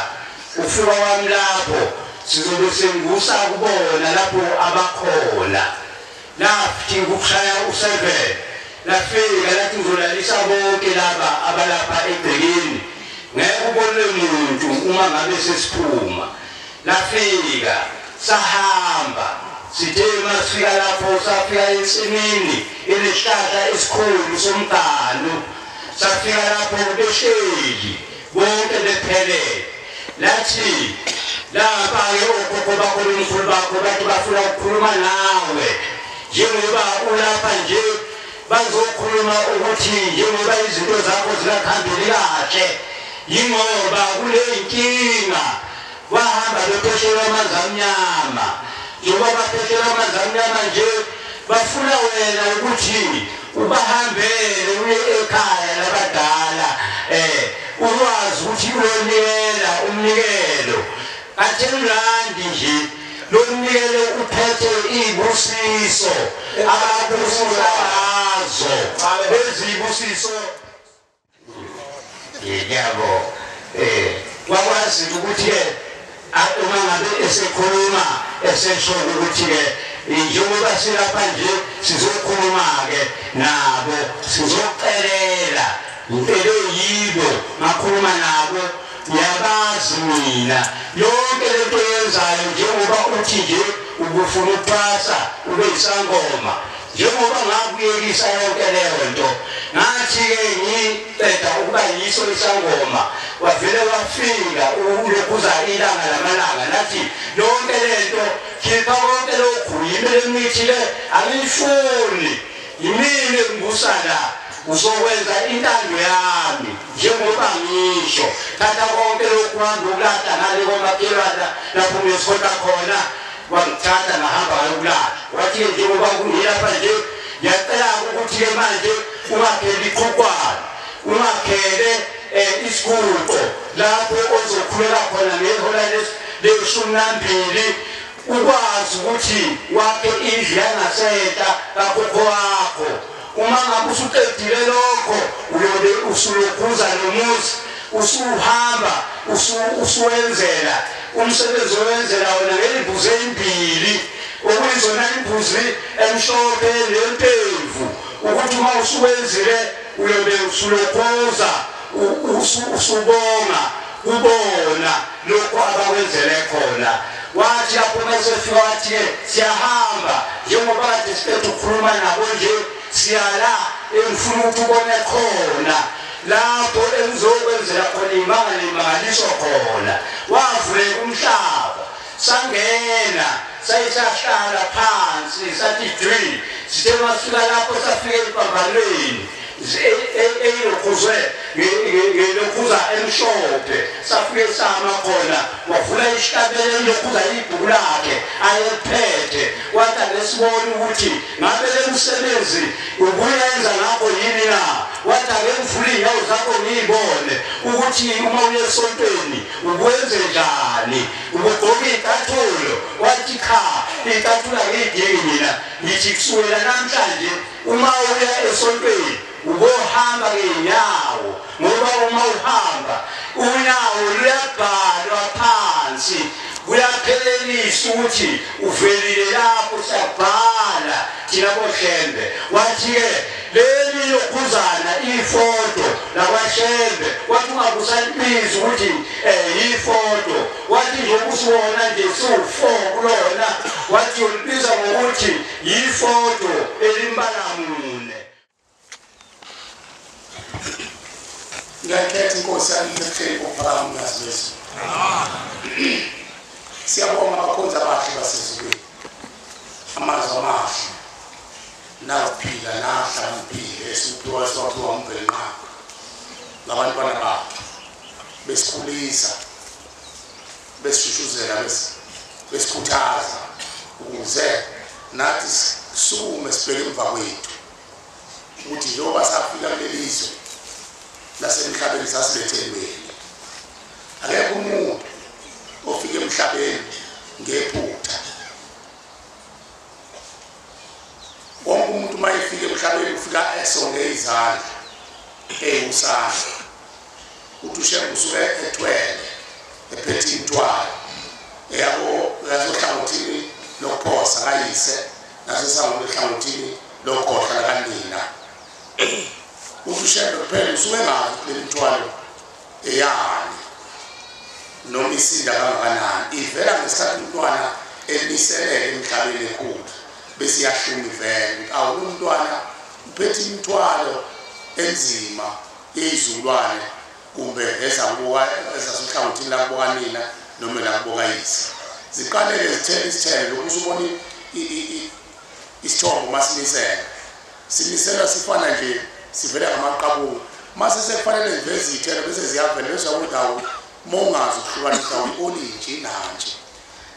ufika wami lapho sizobe sengusa kubona lapho abakhona lathi ukushaya u7 lafika lathi ngizolalisa bonke laba abalapha egcekeni ngeke ubone umuntu uma ngabe sesiphuma lafika sahamba sithe masifika lapho safika ensimini elesihlahla esikhulu somganu safika lapho behleli bonke bephelele lathi lapha-ke okhokho bakho lomkhulu bakho bathi bafuna ukukhuluma nawe njengoba ulapha nje bazokhuluma ukuthi njengoba izinto zakho zingakhambeli kahle yingoba kule inkinga wahamba bepheshelwa amanzi amnyama njengoba bapheshelwa amanzi amnyama nje bafuna wena ukuthi ubahambele uye ekhaya labadala ukwazi ukuthi uyonikela umnikelo athemlandi nje lo mnikelo uphethe izibusiso ababusiso azo lezibusiso yebo wakwazi ukuthi uma ngabe esekhuluma esesho ukuthi njengoba silapha nje sizokhuluma-ke nabo sizocelela impilo yibo ngakhuluma nabo yabazi mina yonke lento yenzayo njengoba uthi nje ubufuna ukuphasa ube isangoma njengoba ngakuyekisa yonke leyo nto ngathi-ke ngiqeda ukuba yiso isangoma wavele wafika ulokhuza ilanga lamalanga nathi yonke lento khipha konke lokhu yimele mithi le angiyifuni yimile ngibusa la uzokwenza intando yami njengoba ngisho thatha konke lokhu hamba ukulahla ngale komakhelwana lapho ngiyosifota khona wangithatha ngahamba ngayokulahla wathi-ke njengoba kungilapha nje ngiyacela ukuthi-ke manje ungakhele iqhukwana ungakhele isiguqo lapho ozokhuleka khona ngehola le-12 ukwazi ukuthi wakhe indlu yangasenta kakhokho wakho uma ngabe usuqedile lokho uyobe usulokhuza nomuzi usuhamba usuwenzela umsebenzi owenzela wona ngembuzi ezimbili okuyizona imbuzi emhlophe nempevu ukuthi uma usuwenzile uyobe usulokhuza usubonga ubona lokho abakwenzele khona wathi lapho mesefika wathi-ke siyahamba njengoba kade siqeda ukukhuluma nabo nje siyala engifuna ukuthi ubone khona lapho engizokwenzela khona iy'mangaliso khona wavuleka umhlaba sangena sayisahlala phansi sathi dwi sithe masifika lapho safika empambanweni eyilokhuzwe ngelokhuza emhlophe safike sama khona wavula isihlabele lokhuza ibhuku lakhe ayephethe wathi angesibona ukuthi ngabe le msebenzi ubuyenza ngakho yini na wathi ake ngivule iy'nyawo zakho ngiyibone ukuthi uma uye esontweni ubuyenze njani ubugqoka iy'cathulo wathi cha iy'cathulo angiyidingi mina ngithi kusukela namhlanje uma uya esontweni ubohamba ngey'nyawo ngoba uma uhamba unyawo luyabhalwa phansi kuyaphelelisa ukuthi uvelile lapho siyabhala thina boHlembe wathi-ke leli lokhuzana ifoto lakwaHlembe wathi ungabusalibizi ukuthi yifoto wathi njengoba usibona nje siwu-4 kulona wathi yolibiza ngokuthi yifoto elimbala mune. ngiyakhetha inkosi yami ukuphakama ngazi leso siyabonga abakhonzi abahle basezulwini amazwi amahle nakuphila nahlaniphile esiphiwa siwaphiwa uMvelengqa ngabantwana bakhe besikhulisa besishushuzela besikhuthaza ukuze nathi sisukume sibheke emva kwethu ukuthi njengoba safika kuleli zwe lasemhlabeni sasilethelweni akekho umuntu ofike emhlabeni ngephutha wonke umuntu uma efike emhlabeni ufika esonge izandla usana uthi uShembe usuke ethwele ephethe imithwalo yasohlangothini lokuphosa kayise nasesahlangothini lokukhohla kanina uthi uShembe kuphela usuke ngazi le mithwalo eyani noma isinda kangakanani ivela ngesikhathi umntwana eliselele emhlabeni ekhulu bese yahluma ivele awu lo mntwana uphethe imithwalo enzima yezulwane kumbe ezasohlangothini lakuboka nina noma lakuboka yise ziqalele zithele isithele lokhu usubona isithombo masinisela sifana nje sivela ngamaqabunga mase sekufanele ziveze izithelo bese ziyavela bese ukuthi awu mongazi ukuhlukanisa olintshi nanje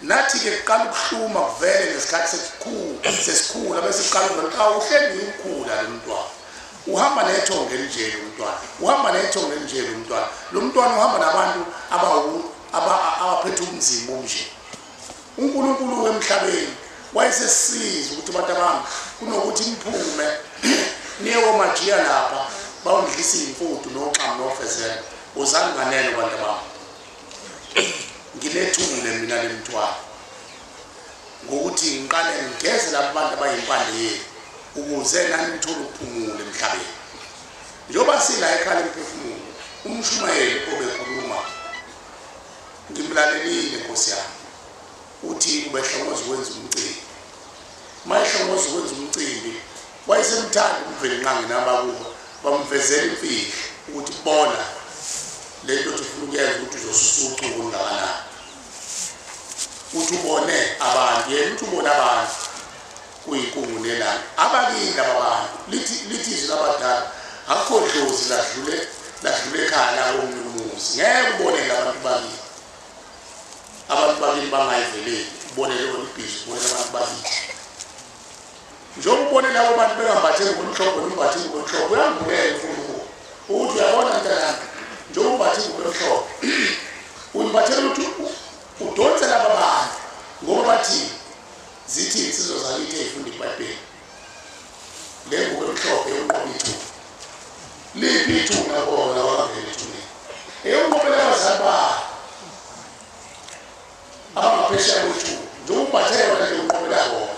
nathi-ke kuqala ukuhluma kuvele ngesikhathi sesikhula bese kuqala ukuthi uhleli ukhula lo mntwana uhamba nethonge elinjeni umntwana uhamba nethonge elinjeni umntwana lo mntwana uhamba nabantu abaphethe umzimba omnje uNkulunkulu emhlabeni wayesesiza ukuthi abantu abami kunokuthi imphume niyo majiya lapha bawudlisa imfudu noxam nofezela uzani nganene abantu abami ngilethule mina lemntwana ngokuthi ngiqale ngigeze labo bantu abayimpande yethu ukuze nani nithola ukuphumula emhlabeni njengoba sila ekhaya emphefumulo umshumayeli obekhuluma ngimlalelile Nkosi yami uthi ubehlongoza ukwenza umcimbi mayehlongoza ukwenza umcimbi wayesemthanda umveli nqangi nabakubo bamvezela imfihlo ukuthi bona lento ufuna ukuyenza ukuthi uzosusa uchuku ngakanani uthi ubone abantu yena uthi ubone abantu kuyikungu nelanga abakini ababantu lithi izwi labadala akukho dlozi ladlule ekhaya lakomuzi ngeke ubone labantu bakini abantu bakini bangayiveleli ubone leyo ibhizi ubone abantu bakini njengoba ubone labo bantu bengambathe ngomhlobo nombathe ngomhlobo uyangibukela uNkulunkulu ukuthi uyabona mntanami njengoba umbathe ngomhlobo uyimbathela ukuthi udonse laba bantu ngoba bathi zithi insizwa zakithi ezifunda iBhayibheli lengubo emhlophe yonqobithu liphi ithuna bona wangena ethuneni eyonqobela abazali babo abangaphesheya kwethu njengoba umbathela nje unqobela bona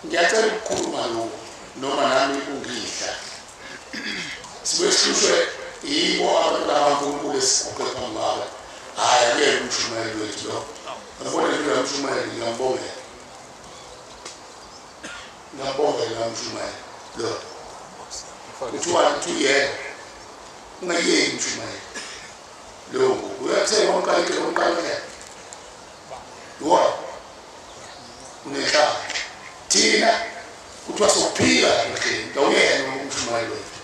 ngiyacela ukukhuluma lokho noma nami ungidla sibe sihlushwe yibo abantu abankulunkulu esiguqe phambi kwabo hayi akuyena umshumayeli wethu lo ngibona nje umshumayeli ngiyambongela umshumayeli lo kuthiwa yena ungayeni umshumayeli lo uyathenga umkalekela lo unenhlamba thina kuthiwa sokuphila endlini ngawuyena umshumayeli wethu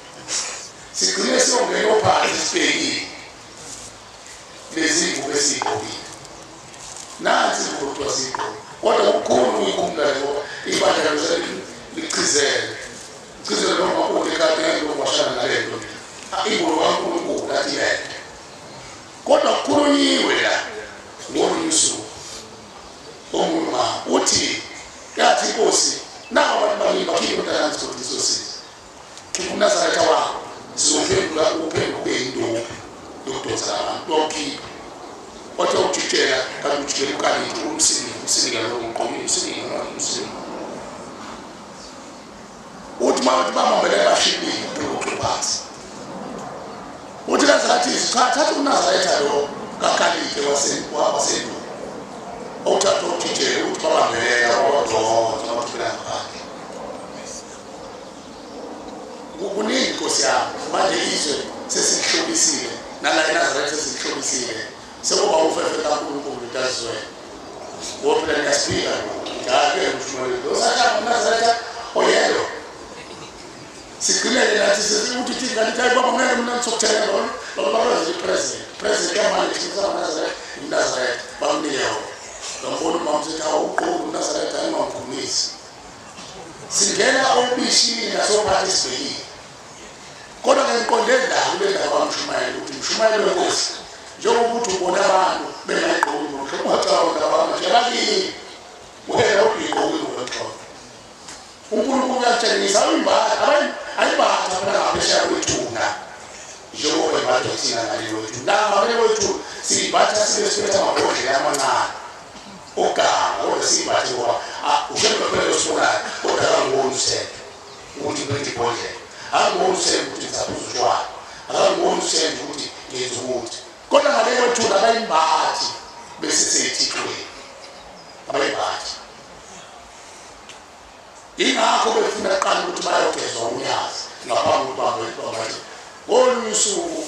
sigcine siyongena ophansi sibhekile lezi ngubo esiyigqokile nansi ngubo kuthiwa siyigqokile kodwa ukukhulu uyikhumbula ngoba ibandla lichizele noma ukhekade ngokubashana nalento ingubo kaNkulunkulu athi yena kodwa kukhulunyiwe la ngoyusu omuma uthi yathi inkosi nawo abantu bakithi bakhiphe umntana sizothi sosiza khipha uNazaretha wakho sizophendula uphenduke into yokudonsa abantu bokhipha wathi ukujitshela kanti ujitshela ukalithi umsinika lo ngqomi umsinika uthi mawuthi bamambele bashibile phakathi uthi kazathi sikhatha uNazaretha lo kaKhaliphe wasendu uthatha ujitshela uthi babambele abazonke abaphila ngaphandle kuningi Nkosi yami manje izwe sesihlobisile nala eNazaretha sesihlobisile sekuba ufefe kaNkulunkulu tazwe wophela niyasiphila ngake umshumayeli osashaya uNazaretha oyelo sigcinele nathi sesithi thina kanti hayi baba ngeke mina ngizokuthela lo president yamanje uNazaretha bamnileyo ngibona umamzithi awuqobo uNazaretha ayimamkhumisi singena obishini nasophathi sibhekile kodwa ke ngiqonde ndawo le ndawo kamshumayeli ukuthi umshumayeli wenkosi njengoba uthi ubona abantu bengayigqoki ngomhlobo ngabanje bakini wena uyigqoki ngomhlobo uNkulunkulu uyatshengisa ayibatha abangaphesheya kwethuna njengoba ibatha thina ngaleyo wethu nangale wethu siyibatha sibesiphetha amabhodlela amancane ogama kodwa siyibathe ngoba ushembe phela sibona kodwa angiboni usembe ukuthi ngiphethe ibhodlela angiboni usembe ukuthi ngizaphuza utshwala angiboni usembe ukuthi ngenza ukuthi kodwa ngaleyo wethu abayimbathi bese seyithixweni abayimbathi ingakho befuna qala ukuthi bayogezwa unyazi ngaphambi kokuthi ngolunye usuku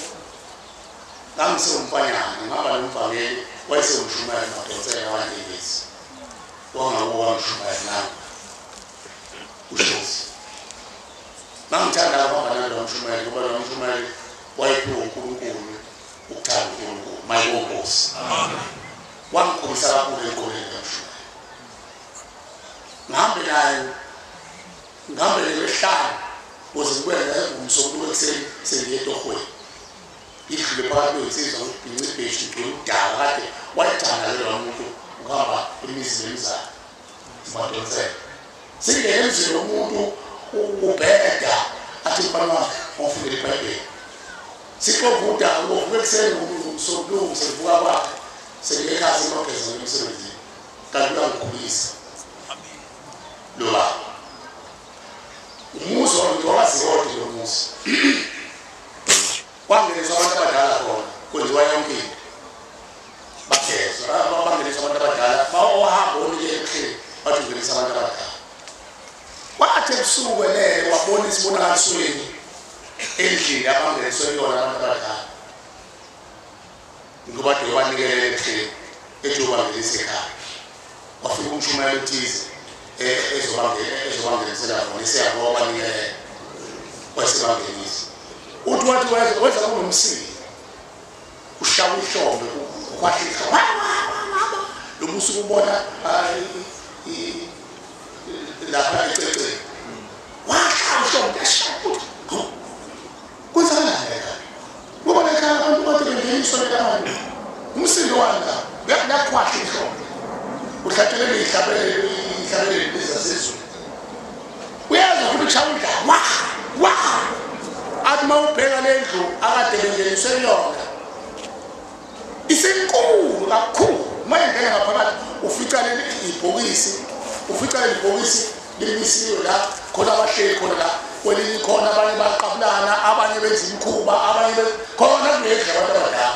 ngamsomfanyana ngaba nomvangeli wayesemshumayeli madonsela wangelezi wangabuka umshumayeli nami ushozi nangithanda ukuhamba nalo mshumayeli ngoba lo mshumayeli wayephiwe uNkulunkulu ukuthanda uNkulunkulu mayinkosi wangikhombisa kakhulu enkolweni kamshumayeli ngihambe naye ngihambe ngehlanga uzikwenza umsombululo sengiyetohweni idlule phakathi kwensizwa ngicibheshu ngidala kade wayithanda lo muntu ukuhamba imizi lemizana simadonsela singene emzini womuntu ubheda athi mfana wakhe ofundele iBhayibheli sixovuda ngovuka ekuseni umsombululo sevuka kwakhe sengekhazi nogeza emsebenzini kanti uyangikhulisa lo baba umuzi wawaziwode lo muzi kwangeniswa abantu abadala khona kwenziwa yonke into bakhezwa bangeniswa abantu abadala ohamba onike ebuhleni bathi ungenisa abantu abadala kwathi ebusuku elele wabona isibonakalisweni endlini abangeniswe yona abantu abadala ngoba de wanikele ebuhleni ethi ubangelise ekhaya wafika umshumayeli othize ezobangenisela bona isiyabona banikele wasebangenisa uthi wathi wenza kunomsiki ushaya uhlombe ukwahlisa lo musuku ubona lapha ecece washaya uhlombe kashakuthi kwenzakalani ekhaya ngoba ekhaya abantu bathi bengeniswa abantu umsindo wanda uyakhwahla uhlombe uhlatshelele ihlabelele lezasezulu uyazi ukuthi kushawuda wa athi mawubheka lendlu akade bengeniswe yona isenkulu kakhulu mayengena ngaphakathi ufica leli ibhokisi limisiwe la khona abahleli khona la kwelinye khona abanye baqabulana abanye benza imikhuba abanye khona kulendlu abantu abadala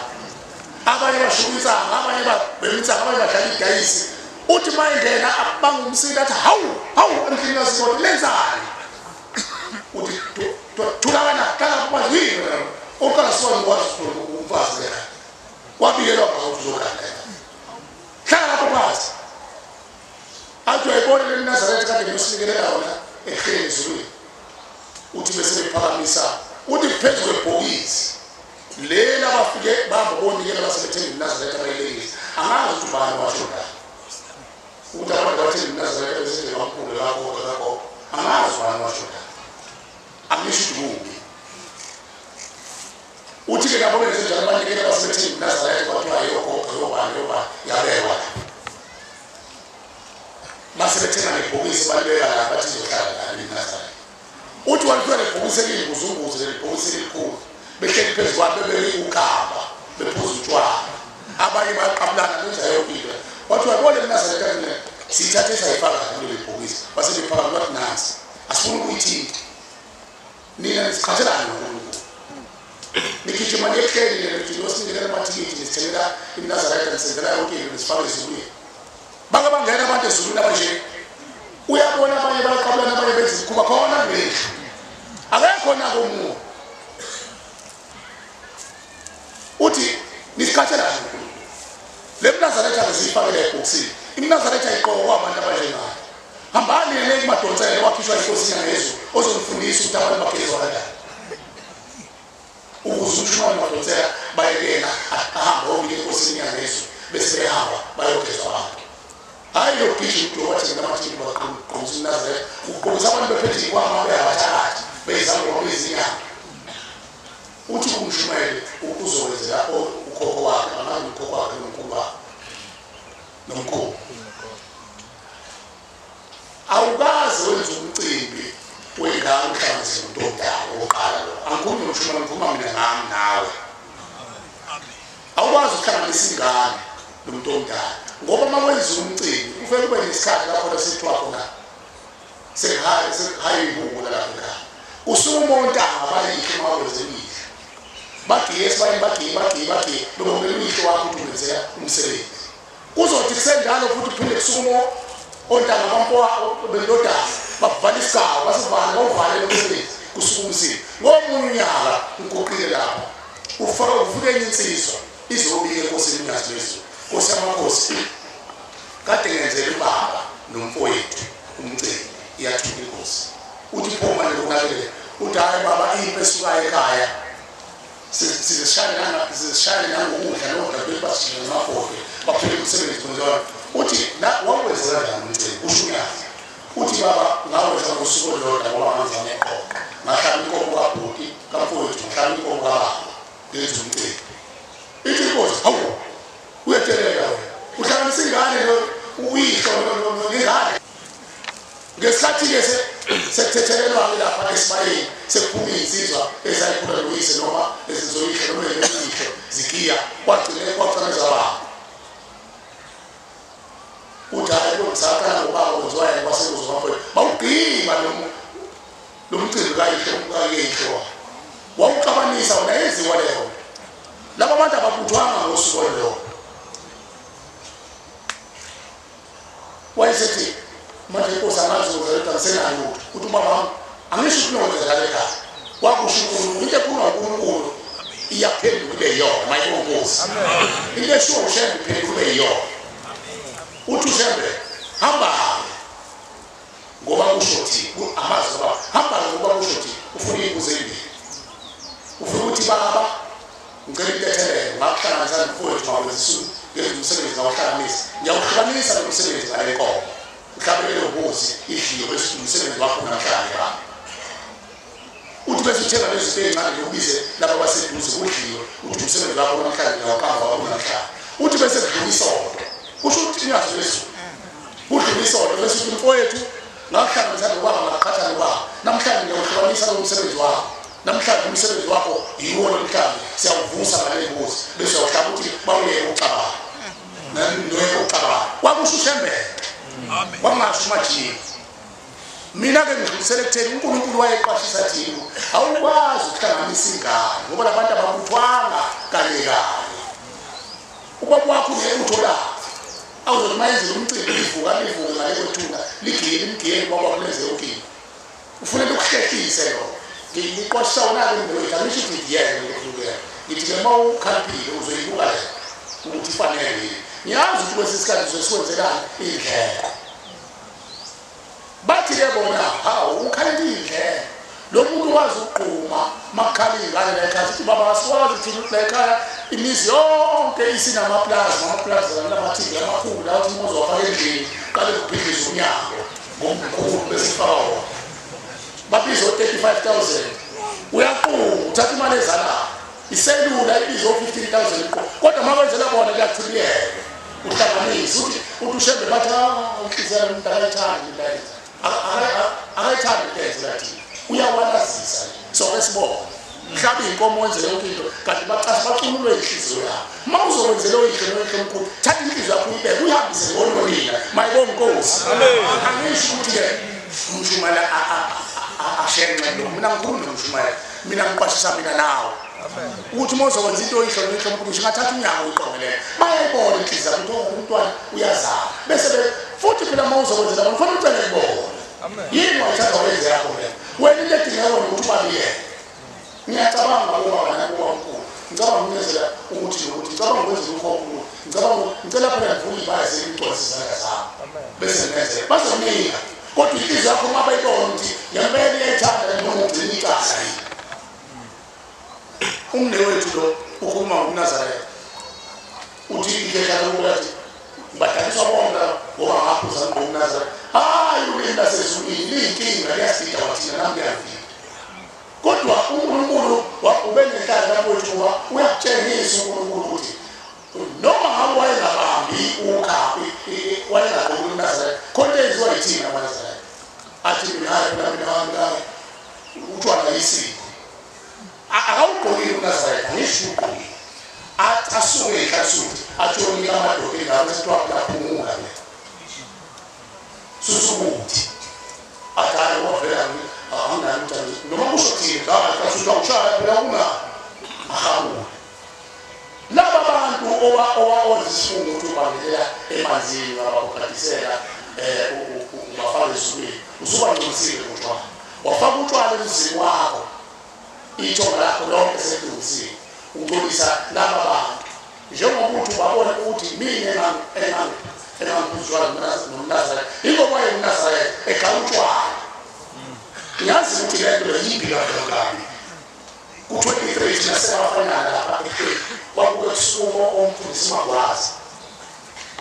abanye bashukumisanga abanye bemisanga abanye badlala idayisi uthi mayengena bangumsila athi hawu emhlini kasibona lenzani uthi thulakana qala kubazi yini oqala sona ngwazi umfazi la wabikelwa ngokuzokanda hlala lapho phansi athi uyayibona le Nazareth kade ngiyosinikela yona ehleni ezulwini uthi bese bephakamisa uthi phezu kwebhokisi lela bafike babonikela basebetheni Nazareth abayilekile angazi ukuthi bani washoda uthi abantu batheni Nazareth bese bamkhulu lakho angazi bani washoda angisho ukuthi uthi ke labo benze njalo banikela basebetheni Nazareth kwathiwa yoba yabekwa basebethena nebhokisi balibeka la bathi izohlala la Nazareth uthi walifika lebhokisi elinguzunguze lebhokisi elikhulu behleli phezu kwabo bebeke ukhamba bephuza utshwala abanye baqabulana benza yonke wathi wabona Nazareth sithathe sayifaka kuleli bhokisi basebephaka bathi nansi asifuna ukuyithinta nina nisikhathelana noNkulunkulu nikhithi manje ehleli lethi yosinikela amathikithi nisithengela iNazareth nisenzela yonke into nisifaka ezulwini banga bangena abantu ezulwini abanje uyabona abanye baqabulana abanye benza ikhuba khona ngendlu akekho nako umuntu uthi nisikhathelana le Nazareth asifake le boxini iNazareth ayiqoka abantu abanjengayo hambani le madonsela wakhishwa inkosi yangezo ozonifundisa ukuthi abantu bagezwa kanjani ukuzushwa madonsela bayekela ahamba onke inkosi yangezo bese behamba bayogezwa abantu hayi lo bishop umuntu wathi ngamathini baqhubisa iNazareth uqhubisa abantu bephethe kwama beyabathakathi beyizama ngokuzinyanga uthi kumshumayeli uzowenzela ukhokho wakhe amazi ukhokho wakhe nomkhulu awukazi wenza umcimbi wengane uhlanganise umuntu omdala oqala lo angikhulumi nomshumayeli ngikhuluma mina ngami nawe awukwazi ukuhlanganisa ingane nomuntu omdala ngoba mawenza umcimbi ufike ube nesikhathi lapho sithiwa khona sehayi ihubo lapha ekhaya usuke umontanga bayikho mawenze imidla bagiyesi bagi lobongela umihlo wakho ukuthi ungenzela umsebenzi uzothi kusenjalo futhi uphinde kusukumo ontanga bampoa bendodana bavala isigaba basivala bawuvale umsebenzi kusuka umsini ngomunye unyaka ugoqile lapho ufaka uvuke insizwa izobike inkosi eminyazi lezulu nkosi yamakhosi kade ngenzela ubaba nomfowethu umcimbi iyathuka inkosi uthi phoma lokunakele uthi hayi baba impe esuka ekhaya sizishayele nangokudla nokudla bebashiye ngamabhode baphele umsebenzi kunjalo uthi wawenza kanjani umcimbi usho uyazi uthi baba ngawenza ngosuku olulodwa ngoba manje aneqoqa ngahlala inkomo kabhuti kamfowethu ngahlala inkomo kababa ngenza umcimbi ithi inkosi hawu uyethelela wena uhlanganisa ingane uyihlo ngengane ngesikhathi ke sekuthethelelwa lapha esibayeni sekuphuma insizwa ezayikhula loyise noma ezizoyihlo noma eziyihlo zigiya kwagcineza baba uthaya lokusakana ngobaba uzwaye kwasekuzwa bawugima lo mcimbi kayihlo wawuxabanisa wona eziwa leyo laba bantu ababuthwanga ngosuku lelo wayesethi manje inkosi amazi uzaleta ngisenayo ukuthi ubaba angisho kunokwenza ekhaya wakusho uNkulunkulu into ephuma uNkulunkulu iyaphendula kube yona mayinkosi into esho ushembe iphendula kube yona uthi ushembe hamba ngoba kushothi amazi ngoba hamba ngoba kushothi ufuna ibuze imbili ufuna ukuthi baba ngicela ikethelele ngakuhlanganisa nomfowethu mawezisulu ngenza umsebenzi ngawuhlanganisa ngiyawuhlanganisa lo msebenzi ngale nkomo uhlabelele ubuzi idliwe bese umsebenzi wakho namhlanje baba uthi bese uthenga lezi zinto zokubize laba baseduze udliwe uthi umsebenzi wakho namhlanje ngawuqamba wakho namhlanje uthi bese kudlulisa sonto kusho ukuthi inyazo leso kudlulisa sonto bese uthi mfowethu ngakuhlanganisa nobaba ngaqhatha nobaba namhlanje ngiyawuhlanganisa lo msebenzi wakho namhlanje umsebenzi wakho yiwo namhlanje siyawuvusa ngale mbuzi bese uyahlaba ukuthi bawuye ucabanga nanoye ucabanga wakusho ushembele amen wangasho majini mina ke ngidlulisele kutheni uNkulunkulu wayeqashisa thina awukwazi ukuhlanganisa ingane ngoba labantu ababuthwanga kanye ubaba wakho uyekuthola awuzomayizela umcimbi livuka ngale kwethuna ligile imgiyeni baba kulenze ukini ufuneka ukuhlehlise lo ngiqwashisa wona ke ngibeka ngisho ukuthi ngiyeke ngikubeka ngithi ke mawukhaliphile uzoyibuka le ukuthi fanele ngiyazi ukuthi kwesisikhathi sesikwenzekani indlela bathi ke bona hawu ukhalipile lo muntu wazi uqhuma makhalile ngale lekhaya sithi baba asiwazi ukuthi lekhaya imizi yonke isinamaplaza namathili amakhulu la uthi umuzi wafaka endlini qale kuphindisa umnyango ngomkhulu besifaka babizo 35,000 uyaqhuma uthatha imali ezala iselula ibizo 15,000 kodwa mabenzela bona kuyathuliyela uhlanganisa uthi ushembe bathi ukizela umntakayithandi la akayithandi kenze lathi uyawalazisa so esibona mhlawumbe inkomo wenze yonke into kanti bacunulwe inhliziyo yakho mawuzokwenzela oyihlo omkhulu thatha inhliziyo yakho uyibeke uyihambise ngononina mayibonke inkosi amen angisho ukuthi ke umshumala ashenxe lo mina ngikhuluma nomshumala mina ngiqwashisa mina nawe ukuthi mawuzokwenza into oyihlo omkhulu singathatha unyawo uyiqongelela bayayibona inhliziyo ukuthi umntwana uyazama bese futhi phela mawuzokwenzela bona kufanele ucele kubona amen yini wayithatha wenze yakho le wena into edingeka ukuthi ubabiyeke ngiyacabanga ukuba wena kuwankulu ngicabanga ukunezela ukuthi ngicabanga ukwenza ukhokho ngicela phela ngivule ibhayisi elintosi izandla zami bese ngenzela bazonika kodwa inhliziyo yakho uma bayibona ukuthi ngempela iyayithanda noma ugcina icala yini umnewethu lo ukhuluma ngoNazaretha uthi ngiyekhala ukuthi badaliswa bonke ngoba ngaphuza ngoNazaretha hayi ulinda sezulwini inkinga liyasida wathina nami ngiyavika kodwa uNkulunkulu ubenenhlaka lapho ethuba uyakutshengisa uNkulunkulu ukuthi noma ngabe wayengabambi ukhapi wayengaqoki uNazaretha khona enziwa yithina amaNazaretha athi mina utshwala isiko akawugqokile uNazaretha ngisho ugqokile asuke ekhasuthi athonika amadoda endawo esithiwa kuphungula le susukuthi athaye wavela anginani noma kushothile ngakasuthi awushaya phela kuna ahawu laba bantu owazisifunga ukuthi ubangelela emanzini abakukhatisela ungafaka ezulwini usuba ngcolisile utshwala wafaka utshwala emzini wakho ithonga lakho lonke selungisiwe ungcolisa laba bantu njengomuntu babona ukuthi mina engangikuzwa noNazaretha ingoba uNazaretha ekhala utshwala ngiyazi ukuthi le nto yimbi kakhulu ku-23 thina sebafanyana lapha kwakuke kusumo omfundisi magwazi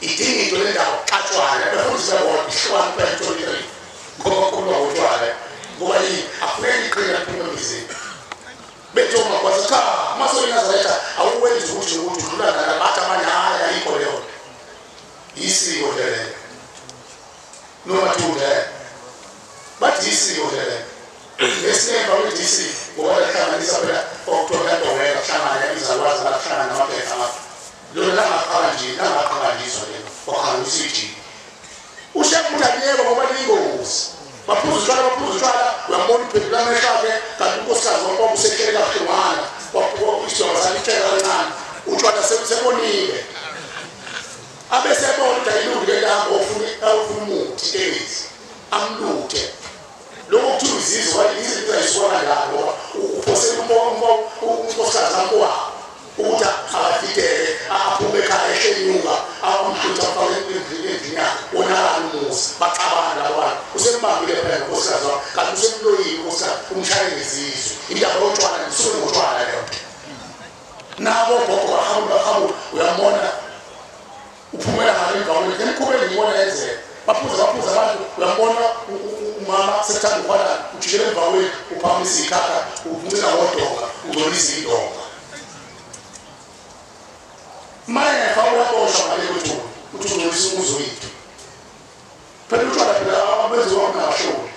idinga into le ndawo katshwala befundisi bebona ihlukana phela 23 ngoba kukhuluma ngotshwala ngoba yini afuneka iqhinga DC yodele lesemva we DC ngoba hlanganisa phela okuthola ndowela hlangana izalwazi lahlangana namaphepha lapha lo la ngaqala nje la ngaqala ngizo lelo wakhanisa iji ushaka mthabiyeko ngoba lingozi baphuza utshwala uyambona uphendula amehlo kanti unkosikazi wakho usehlele kakhengwana isizwa salicela kancane utshwala sebonile abesebona dayilungu lelambo ofuna umuthi tekezi amluthe lokho kuthi uzizwe izinto eziswala lapho uphosela unkosikazi wakho ukuthi akafitele aphume ekhaya ehlenyuka amhlutha afake endlini yakhe onakala umuzi baxabana labantu usembambile phela unkosikazi wakho kanti usemloyini unkosikazi umshaye ngezizwe indaba yotshwala nisuke ngotshwala leyo nabo gogo bahamba uyambona uphumela ngale ngawoni emkhubeni ngibona yenzeka baphuza abantu uyambona umama sethanda ukwala ujikele emvaweni uphamisa ikhaka uncina ngodonga uzolisa idonga maye fawula bosha ngale kwethu uthi uzolisa umuzi wethu phela utshwala phela abenzi wamashoni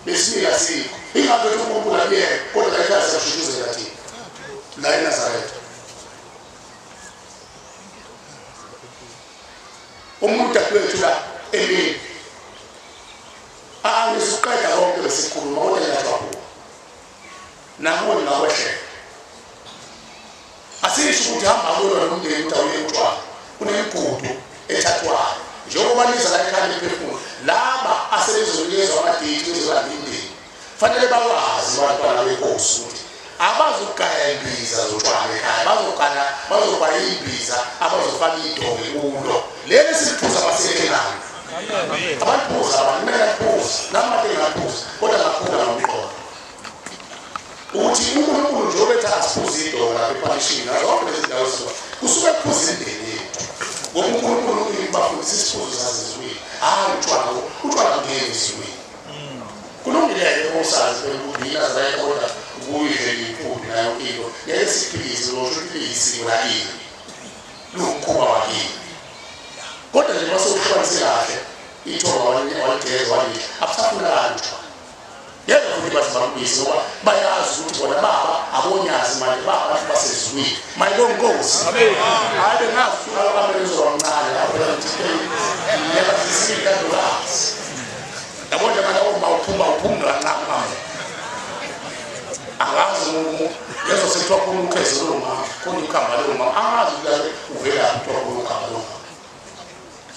besibila sikho ingabe umuntu labiye kodwa ikazi yashuzuzela thina la eNazaretha umuntu akwethu la emini angisiqeda konke besikhuluma kodwa ngiyajabula namoni ngakwehle asisho ukuthi hamba kuyo nomndeni utawe utshwala kunemigudu ethathwayo njengoba niza la ekhaya ephefumula laba asebezonikezwa amadate ezolabindeni fanele bakwazi abantwana benkosi ukuthi abazogaya imbiza zotshwala ekhaya bazogaya imbiza abazofaka idonge kulo leli siphuza basekelana abaphuza abanimela phuza namade ngaphuza kodwa ngakhula ngomqondo ukuthi uNkulunkulu nje obetha asiphuza idonga epanishini zonke lezi ndawo kusuke kuphuza indeni yethu ngoba uNkulunkulu uyibafundisa isiphuzo sasezweni utshwala ngeke isizweni kulungile usazi bekubila zayiqonda ukuyidle imfundo nayo into yesiphilizo lokuphilisa ulakini lumkhuba wakini kodwa nje masewuhlukanise kahle ithoba waligeza walihle abusafuna kanti yena futhi bazibambise ngoba bayazi ukuthi bona baba abonyazi manje baba basezweni mayilonkosi amen hayi bengazi abamezo wamncane lapho yeba sisika dolasi yabona mana uma uphuma kancane angazi lezo sekuthiwa khona ukhezi lo mama khona ukhamba lo mama angazi ukuthi uvela kuthiwa khona ukhamba lo mama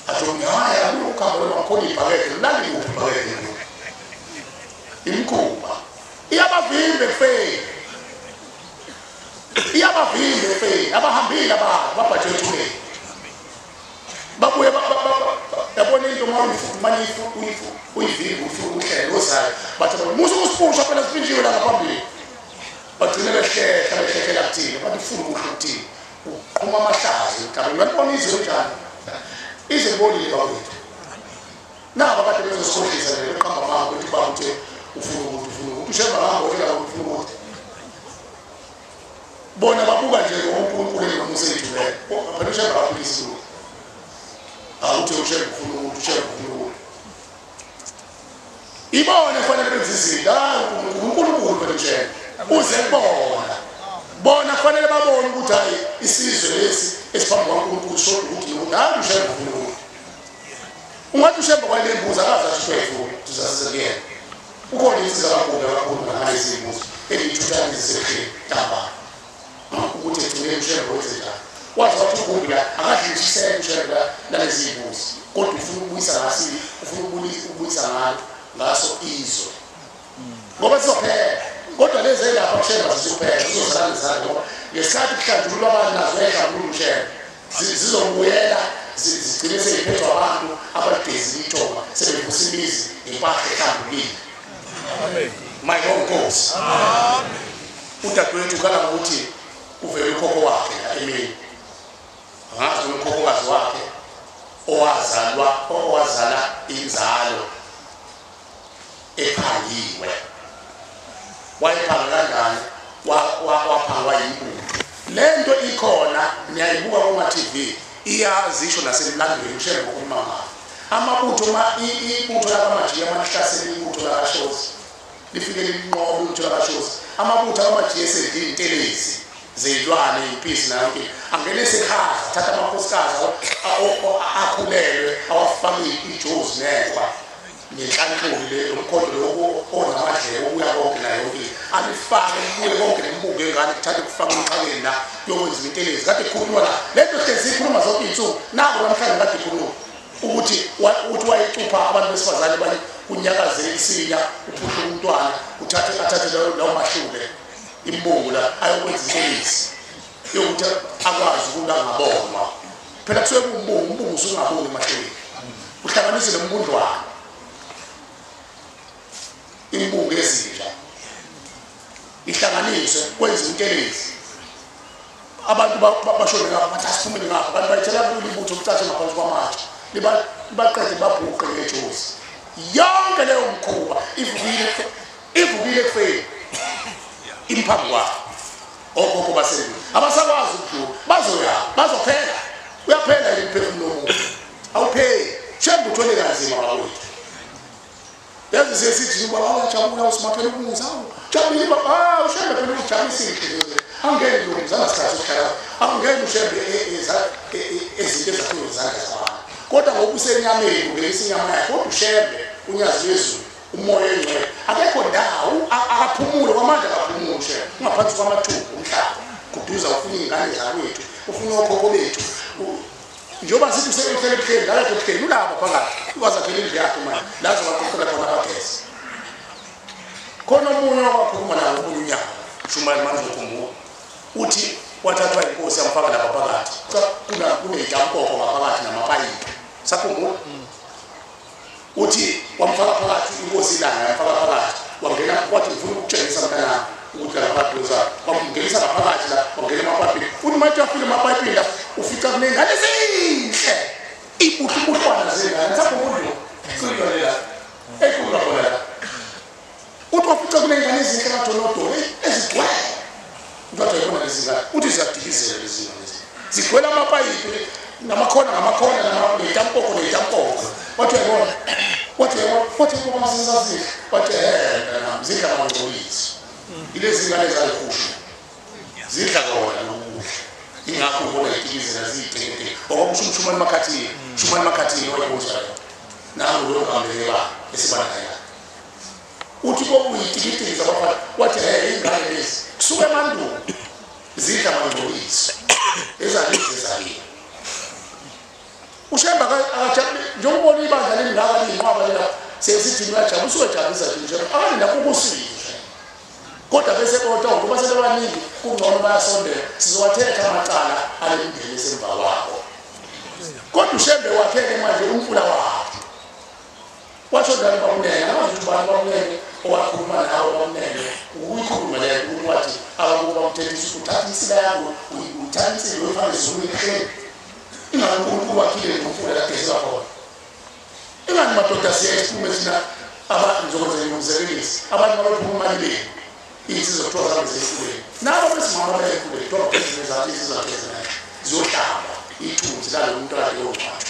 athi haya ukhamba lo mama khona ibhakede nani ubhakede imkhuba iyabavimbe fe abahambile babhaje ethuleni babuye yabona into manifu uyivimba uhlelo ozayo bathi musu kusipusha phela sifinjiwe la ngaphambili bagcine behlehla kuthini bathi ufuna ukudla kuthini uqhuma amahlazi mhlawumbe uyabona izwe njani izebonile bawethu naba kade bezosifundisa leqamba mama ukuthi bawuthe ufuna ukuthi usheba ngabo phela ufuna ukuthi bona babuka nje uNkulunkulu nomusethu le phela usheba baphilisa awuthi usheba ufuna ukuthi ibone kufanele benzizinda uNkulunkulu phela usheba uze bona kufanele babone ukuthi hayi isizwe lesi esiphambi kwaNkulunkulu shodwa ukuthi ngathi usheba ufuna ukuthi ungathi usheba kwalembuza akaza ashwefu tuzasizekela ukhona insizwa kakhulu ngayo izibuzo elithuthanise ekhaya taba ukuthi ethule usheba wenzeka wathi ukubula akadlisisele usheba nalezi zibuzo kodwa ufuna ukubuyisa ngasi ufuna ukubuyisa ngaso izwe ngoba sizophela kodwa lezi lapha usheba zizophela zizozalana zalo ngoba ngesikhathi kuhlanjulwa abantu nazo ehlambulu usheba zizobuyela zigcine seyiphethwa abantu abagezi ithoba sebevusa imizi impahla ehlambulile amen mayonkosi amen udadewethu kala ukuthi uvele ukhokho wakhe emini ngazi ukhokhokazi wakhe owazala inzalo ephangiwe wayephanga kanjani waphangwa yimpunzi lento ikhona niyayibuka kuma TV iyazisho nasemlandweni ushebe ngokumama amabutho ibutho lakamanje yamahlasela ibutho lakashozi lifike linqoba ukuthi abashosi amabutho ama-GSD intelezi zeyilwane impisi nayo ke angene esekhaya thatha amakhosikazi akhulelwe awafake ijozi nekwa nenhlanhluli le umkhondo lokho onamadleko ubuya konke nayo ke alifake kuye konke nembuko engane kuthathe kufaka emxakeni la yokwenza intelezi kade khuluma la lento hlezi ikhuluma zonke izinsuku nako namhlanje kade khuluma ukuthi wayicupha abantu besifazane bani kunyakazela isinya uphuhle umntwana athathe lawo mahlule imbungu la ayokwenza intelezi yokuthi akwazi ukuba ngabonwa phela kusuke umbungu usungaboni mahlule uhlanganise nombundwana imbungu ezinja ihlanganiswe kwenza intelezi abantu bashone ngapha bathasifumile ngapha abantu bayithela kulibutho ukuthatha ngaphansi kwamatshe libaqede babhuqe ngejozi yonke leyo mkhuba ivukile ekufeni imphambi kwabo okhokho basendulo abasakwazi ukudlula bazophela uyaphela yini imphefumulo womuntu awupheli shembe uthole kanzima bawethu yazi sesithi baba wajabula usimaphela umuzi jabulile baba ushembe phela ujabulisihle angeke lo mzana sikhathi ukhala angeke ushembe ezinto ezakhulu izandla zabantu kodwa ngokusenyameni ungelisa inyama yakhe kodwa ushembe unyazi wezulu umoya engcwele akekho ndawo akaphumule kwamandla akaphumule ushembe ungaphansi kwamathumbu umhlaba kuduza ufuna ingane zakwethu ufuna okhokho bethu njoba sithi usehlele ebuhleni ngale ebuhleni ulapha phakathi wazakhela indlu yakhe manje lazo baqoqela khona abagesi khona umunye wakhuluma nawo unyaka shumani manje ukhumbula uthi wathathwa inkosi yamfaka lapha phakathi kuney'tampoko ngaphakathi namapayipi sakhumbula uthi wamfaka phakathi inkosi ilanga yamfaka phakathi wangena kwathi ngifuna ukutshengisa mntanami ukuthi labadoza wamngenisa ngaphakathi la wangena emapayipini uthi manje afile emapayipini la ufica kuney'ngane ezinhle ibuhlubutwana zengane sakhumbula kuyolela ekhuluma khona la uthi wafica kuney'ngane ezinhle kaDonodolo ezigcwele ndoda yibona lezi ngane uthi ziyadikizela lezi ngane zigcwele amapayipi ngamakhona ney'tampoko wathi uyabona wathi ngoba sisazidla wathi zidla ngangcolisi ilezi ngane zalikhusha zidla kona lokudla ingakho ubona idikizela ziyitente okusho umshumane makhathini wayibona nangu lo ngambeke ba esibandakanya uthi kokuyitikiza bafana wathi ingane lezi kusuke emandulo zidla ngangcolisi ezalithi ushemba njengobona ibandla lelingaka liyinqwaba lela sesithi uyajabula usuyajabulisa nje akalinda kukusizwe kodwa bese kodwa ngoba sebebaningi kungcono bayasondela sizowathetha amacala alendlela esemva kwabo kodwa ushembe wapheke manje umfula wakhe washo njalo babunene abantu babunene owakhuluma nawe babunene ukuyikhuluma leyo ukuthi abantu bamthethisa uthatha insila yakho uthatha insila uyifake ezulwini ingani uNkulunkulu wakhile nomfula lagezela khona ingani madoda siyayiphume thina abazokwenza imizekeliso abantu abaphuma emalini insizwa kuthiwa zabe zeyifuleni nabo besimama bayefuleni kuthiwa bezizathu insizwa gezela ziyohlamba ithunzi lalo muntu akade yomncane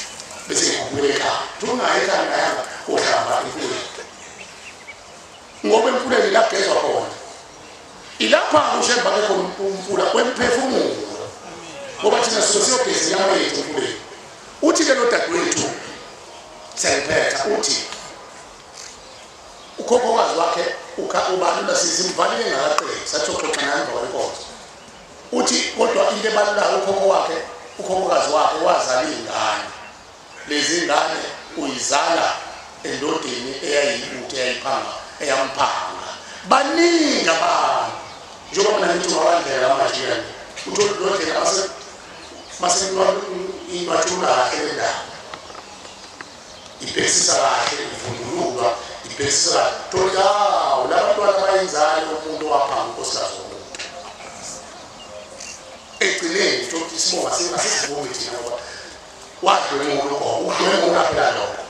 bese ikhuphule ekhaya thungayekhala ngayanga ohlamba emfuleni ngoba emfuleni lagezwa khona ilapha ushemba kekho umfula wemphefumulo ngoba thina siyogeza inyama yethu emfuleni uthi ke lo dadewethu siyayiphetha uthi ukhokhokazi wakhe ubalula sizimvalile ngakaqedi sathoxoxa naye emva kwenkonzo uthi kodwa into ebalulayo ukhokhokazi wakhe wazala iy'ngane lezi ngane uyizala endodeni eyayiyibuthe eyamphanga baningi abantu njengoba mina ngithi ungabandlela amajikane uthole udokotela masenwathula kahle lendawo ibhekisisa kahle ivundululwa ibhekisisa kahle thola labantwana bayenzalo umuntu waphanga unkosikazi womuntu egcineni thokuthi isibonga asisibonge thina ngoba wadlwengulo phela lokho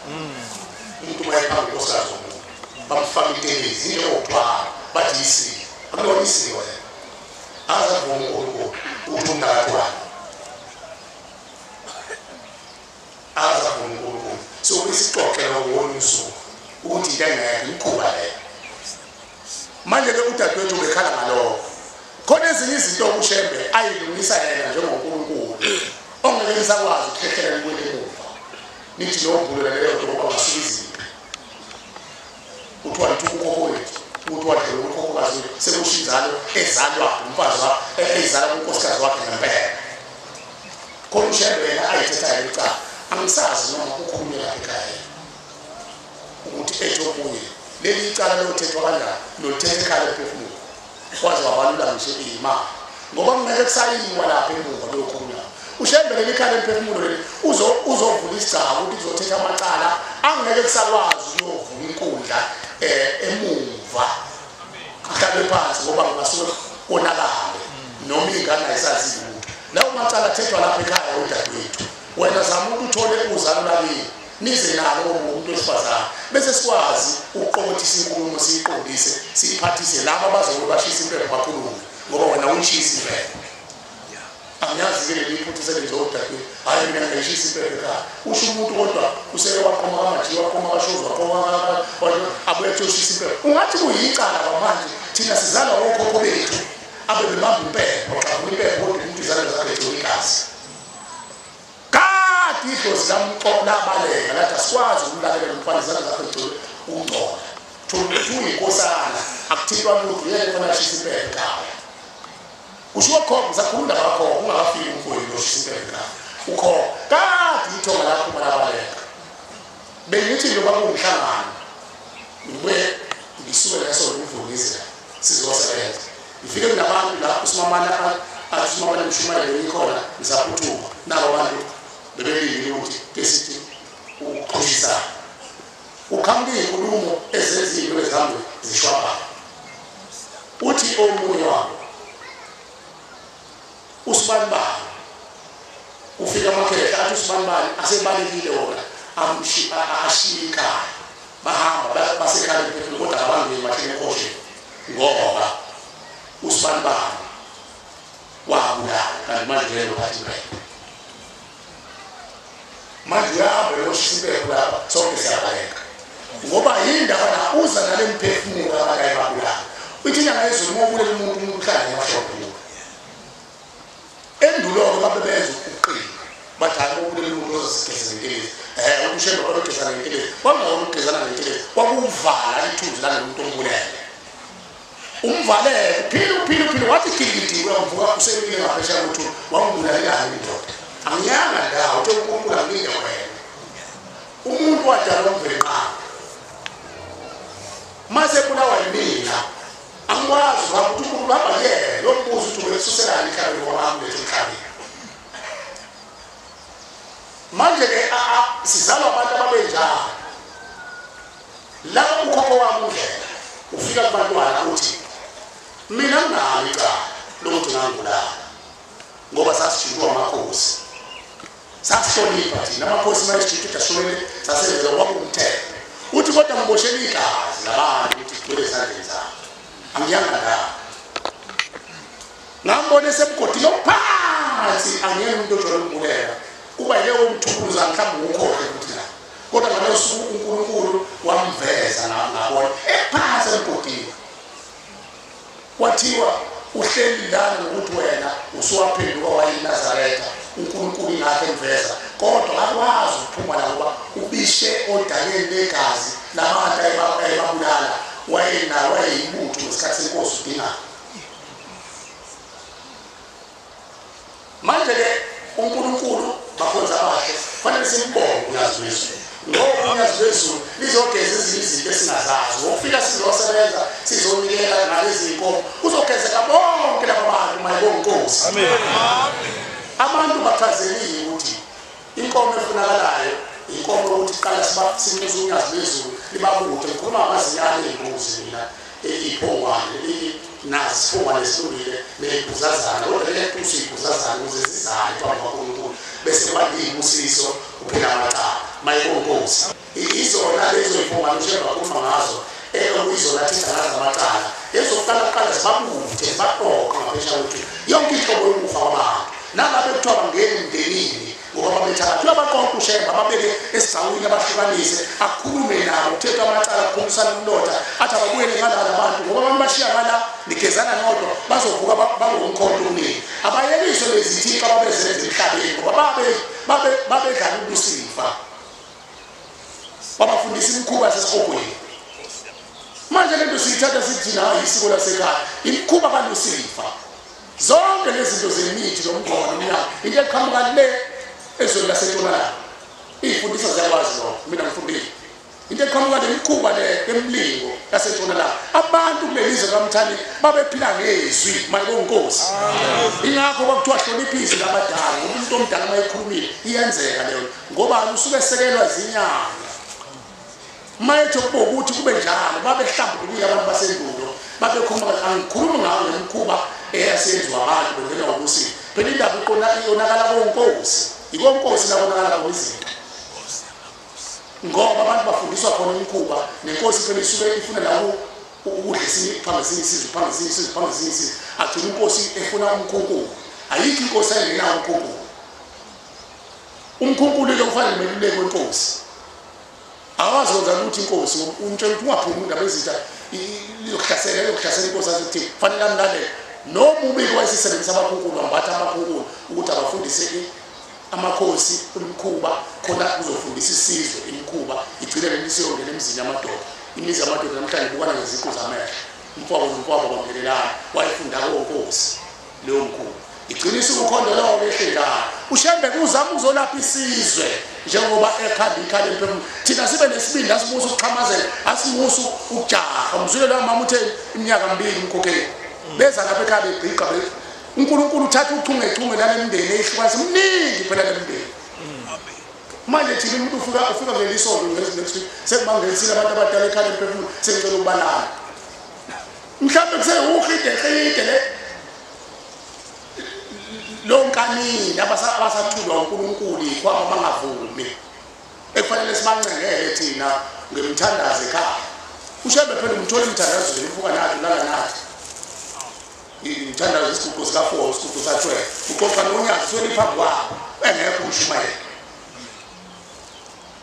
umuntu mayephanga unkosikazi womuntu bamfaka intelezi njengokubhala bathi yisiko akulona isiko le azavuma uNkulunkulu ukuthi umnakatwana azavuma uNkulunkulu so isixoxelo ngolunye usuku ukuthi into engekho imkhuba leyo manje ke udadewethu bekhala ngalokho khona ezinye izinto uShembe ayilungisa yena njengoNkulunkulu ongeke isakwazi ukukhethela kuwele emuva nithi nombulo leyo ngoba ngasubiza uthiwa ukhokho wethu uthiwa ukhokho kazi sekushizalo ezalwa umfazi ezalwa unkosikazi wakhe ngempela khona uShembe ayithetha icala angisazi noma ukukhulumela ekhaya ukuthi etho kunye leli icala lothethwa kanjani lothethe ekhaya ephefumulo kwaze wabalula ngisho imali ngoba ngeke kusayiwa lapha emuva lokhuluma uShembe leli khaya ephefumulo leli uzovula isigaba ukuthi uzothetha amacala angeke kusakwazi uyovula inkundla emuva ahlale phansi ngoba ngasuke konakale noma ingane ayisazi lutho lawo macala athethwa lapha ekhaya udadewethu wena zama ukuthole uzalo lakini nize nalo umuntu wesifazana bese sikwazi ukuqokothisa inkulumo siyiqondise siphathise laba abazobe bashisa impela bakhulume ngoba wena uyishisa impela angiyazi ke leli iphuthu selizodadwe hayi mina ngishisa impela ekhaya usho umuntu kodwa useke waqoma amaji waqoma kashozo waqoma abuye ethoshisa impela ungathi kuyicala manje thina sizala okhokho bethu abe bebamba impela oqabula impela kodwa umuntu izalo zakhe igazi idlozi lamqola baleka lathi asikwazi ukulalela umfana izandla zakhe egcwele ungcola thuthi uyinkosana akuthintwa lutho yeke khona ashisa impela ekhaya kushiwo khokho ngisakhuluma ngakho ungakafiki umfowethu loshisa impela ekhaya ukhokho kade ithonga lakho malabaleka bengithi njengoba kuwumhlangano ngibuye ngisuke leso ukuvukisa sizosebenza ngifike kunabantu la uSimamana aSimamana mshumayela ikhona ngizaphuthuma nabo abantu bebelile ukuthi kesithi ukuqhishisa ukhambi inkulumo ezenziwe ezihambe zishwaba uthi omunye wabo uSibanibani ufika amakhehla athi uSibanibani asebalekile wona ashika bahamba basekhaya ephefumulo kodwa abantu emahleni enkoshe ngoba uSibanibani wabulala kanti manje lelo phathi impela manje yabe loshisimpela lapha sonke siyabaleka ngoba yindaba la uza nale mphefumulo abakayibabulala uthi nyanga yezulu ngokulela umuntu umhlanje emashophu endulo babebenza ukuqina bathanda ukulela umuntu ozosigeza ngentelezi ukushemba kwabageza ngentelezi wangona ukugezana ngentelezi kwakuvala ithunzi lalo muntu ombulele umvalele philo wathi kilikithi wavuka uselile ngaphesha ukuthi wangubulalela indoda angiyanga ndawo uthi uNkulunkulu angike wena umuntu wadala umvenqa mase bulawa yimina angikwazi ukuthi uNkulunkulu hamba yena lo mbuzo uthi ubesusela ikhaya ngoba bethu ikhaya manje ke sizalwa abantu ababenjalo la ukhokho wami undlela ufika kubantwana uthi mina nginayo icala lokuthi ngangibulala ngoba sasijitwa amakhosi sasihlonipha thina amakhosi mayesijitwa ashonele sasenzela kwakumthetho uthi kodwa ngiboshela igazi labantu ukuthi sigcwele esandleni zami angiyanga la ngambone semgodini ophansi angiyena umuntu ojwayele ukubulela kuba yileyo umthukuluza mhlawumbe ukhohle ukuthi la kodwa ngalo suku uNkulunkulu wamveza ngabona ephansi emgodini kwathiwa uhleli lana ngokuthi wena usuwaphenduka wayiNazaretha uNkulunkulu ingakhe emveza kodwa akwazi ukuphuma la ngoba ubishe odakeni legazi labantu ayebabulala wayeyibutho ngesikhathi senkosi udinga manje ke uNkulunkulu bakhonza abahle fanele simbonge uyazi wezulu ngoba uyazi wezulu lizogeza ezinye izinto esingazazi ukufika sizosebenza sizonikela ngalezi inkomo uzogezeka bonke laba bantu mayibonkosi amen abantu bathazeliwe ukuthi inkomo efunakalayo inkomo ukuthi qala simeze unyazi wezulu libabuthe ngikhuluma amazinyane ezimbuzi mina iphongwane nasifungwane silungile nebuzazana kodwa letusi ibuzazana ukuze zizayo phambi kwaNkulunkulu bese balibusiso uphela amacala mayibonkosi izona lezo ifungwane njengoba kukhuluma ngazo okuyizona thetha ngazo amacala ezokuqala zibabuthe zibaxoxe ngaphesha ukuthi yonke ihlobo yokufa kwabantu nangabe kuthiwa bangene emndenini ngoba babethakathwe abaqoqa uShemba babeke esigcawini abahlukanise akhulume nabo uthetha amacala akukhombisana umlotha athi ababuyele ngalala abantu ngoba abantu nibashiyana nigezana nodwa bazovuka balomkhonto omningi abayeliswe lezithixo ababezenza emhlabeni ngoba babedlala ubusifa babafundisa imikhuba yasesihogweni manje lento siyithatha sithi na isiko lasekhaya imikhuba kalusifa zonke lezi zinto zemithi nomgomo nomnyaka into eqhamuka le ezweni laseNtshonalanga ifundisa ziyakwazi lo mina ngifundile into eqhamuka lemikhuba le emlingo yaseNtshonalanga abantu kulelizwe kaMthani babephila ngezwi mayibonkosi ingakho kwakuthiwa hloniphisa ngabadala umuntu omdala mayekhulumile iyenzeka leyo ngoba usuke esekelwa izinyanga mayetho ukuthi kube njalo babehlambuluka abantu basendulo babekhuluma angikhuluma ngayo lemikhuba eyasenziwa abantu bengena ubusi phela indaba iyonakala konkosi ikonkosi labonakala kwezinto ngoba abantu bafundiswa khona imikhuba nenkosi phela isuke ifuna lawo ukudla phambisini agcina inkosi efuna umkhunkulo ayikho inkosi engenawo umkhunkulo lo kufanele meluleke wenkosi awazi kwenza ukuthi inkosi umtshela ukuthi ungaphumi indaba ezitha yokuhlasela inkosi azithi fanele amlalela noma ubiko wayesisebenzisa amakhunkulu ambatha amakhunkulu ukuthi abafundise amakhosi imikhuba khona kuzofundisa isizwe imikhuba igcine lelisiyongena emizini yamadoda imizi yamadoda namhlanje kubona ngeziqu zamehlo umfowabo kwamkelelana wayefunda konkosi leyo mkhuba igcinisa ukukhondo lawo behlendana ushembe kuzama uzolapha isizwe njengoba ekhanda ikhale emphefumulo thina sibe nesibindi asimusa ukuxhamazela asimusa ukujaha umzule lo mama uthe iminyaka 2 umkhokheli beza lapha ekhaya begqiqa uNkulunkulu uthatha uchungechunge lalemndeni ehlukanisa mningi phela lemndeni manje thina umuntu ufika ngelisonto next sekubangelisile abantu abadala ekhaya emphefumulo sengicela ukubalana mhlawumbe kuseyuhide le lonkanini abasathulwa uNkulunkulu ikhwaba bangavumi ekufanele sibancengele thina ngemthandazo ekhaya ushembe phela umthola imthandazo uvuka nathi lala nathi imthandazo isigugu sika4 isigugu sa12 uxoxa nonyaka sweni phambi kwakho engekho umshumayela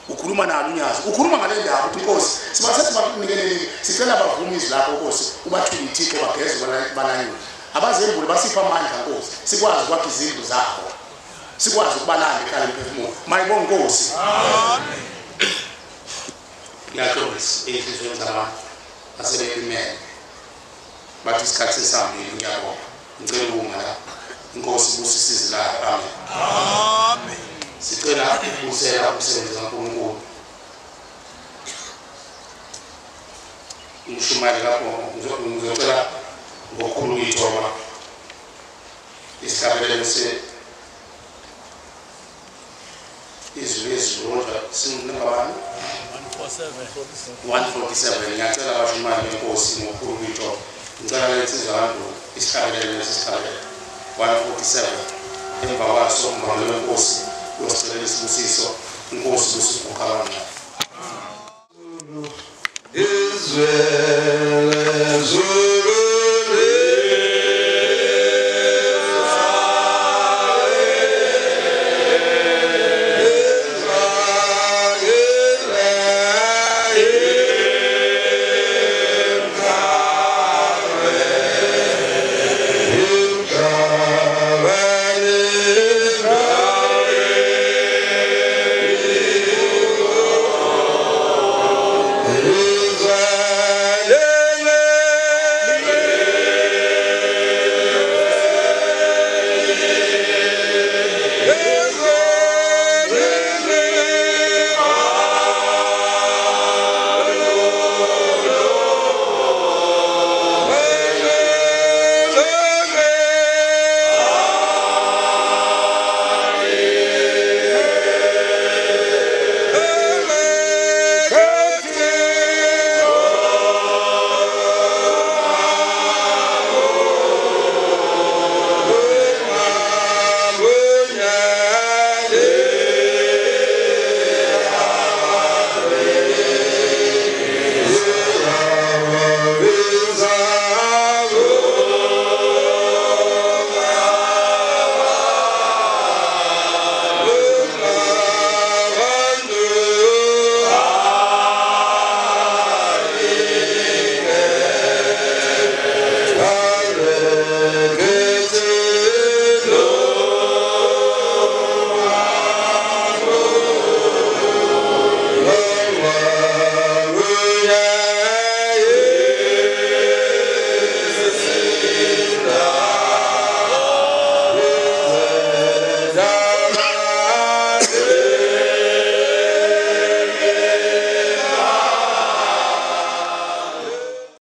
ukhuluma nalo unyazi ukhuluma ngale ndaba ukuthi inkosi sibasethi bakunikele sicela abavumi lapho inkosi ubathule ithixo bageze bananyula abazembuli basipha amandla inkosi sikwazi ukwakha izindlu zabo sikwazi ukubalanda ekhaya emphefumulo mayibonge inkosi amen ngiyaqolisa inhliziyo zabantu asebelimele bathi isikhathi sesambili ngiyabonga ngicela ukuma la inkosi busisize la amen amen sicela ubusela umsebenzi kaNkulunkulu umshumali lapho ngizocela ngokhuluma ithoma isihlabelelo izwi sinabani 147 ngiyacela abashumali benkosi ngokhuluma ithoma ngicela lensizwa abantu isihlabelelo lesihlabelelo 147 emva kwaso umbhalo wenkosi uyosicela isibusiso inkosi busibukhalana izwe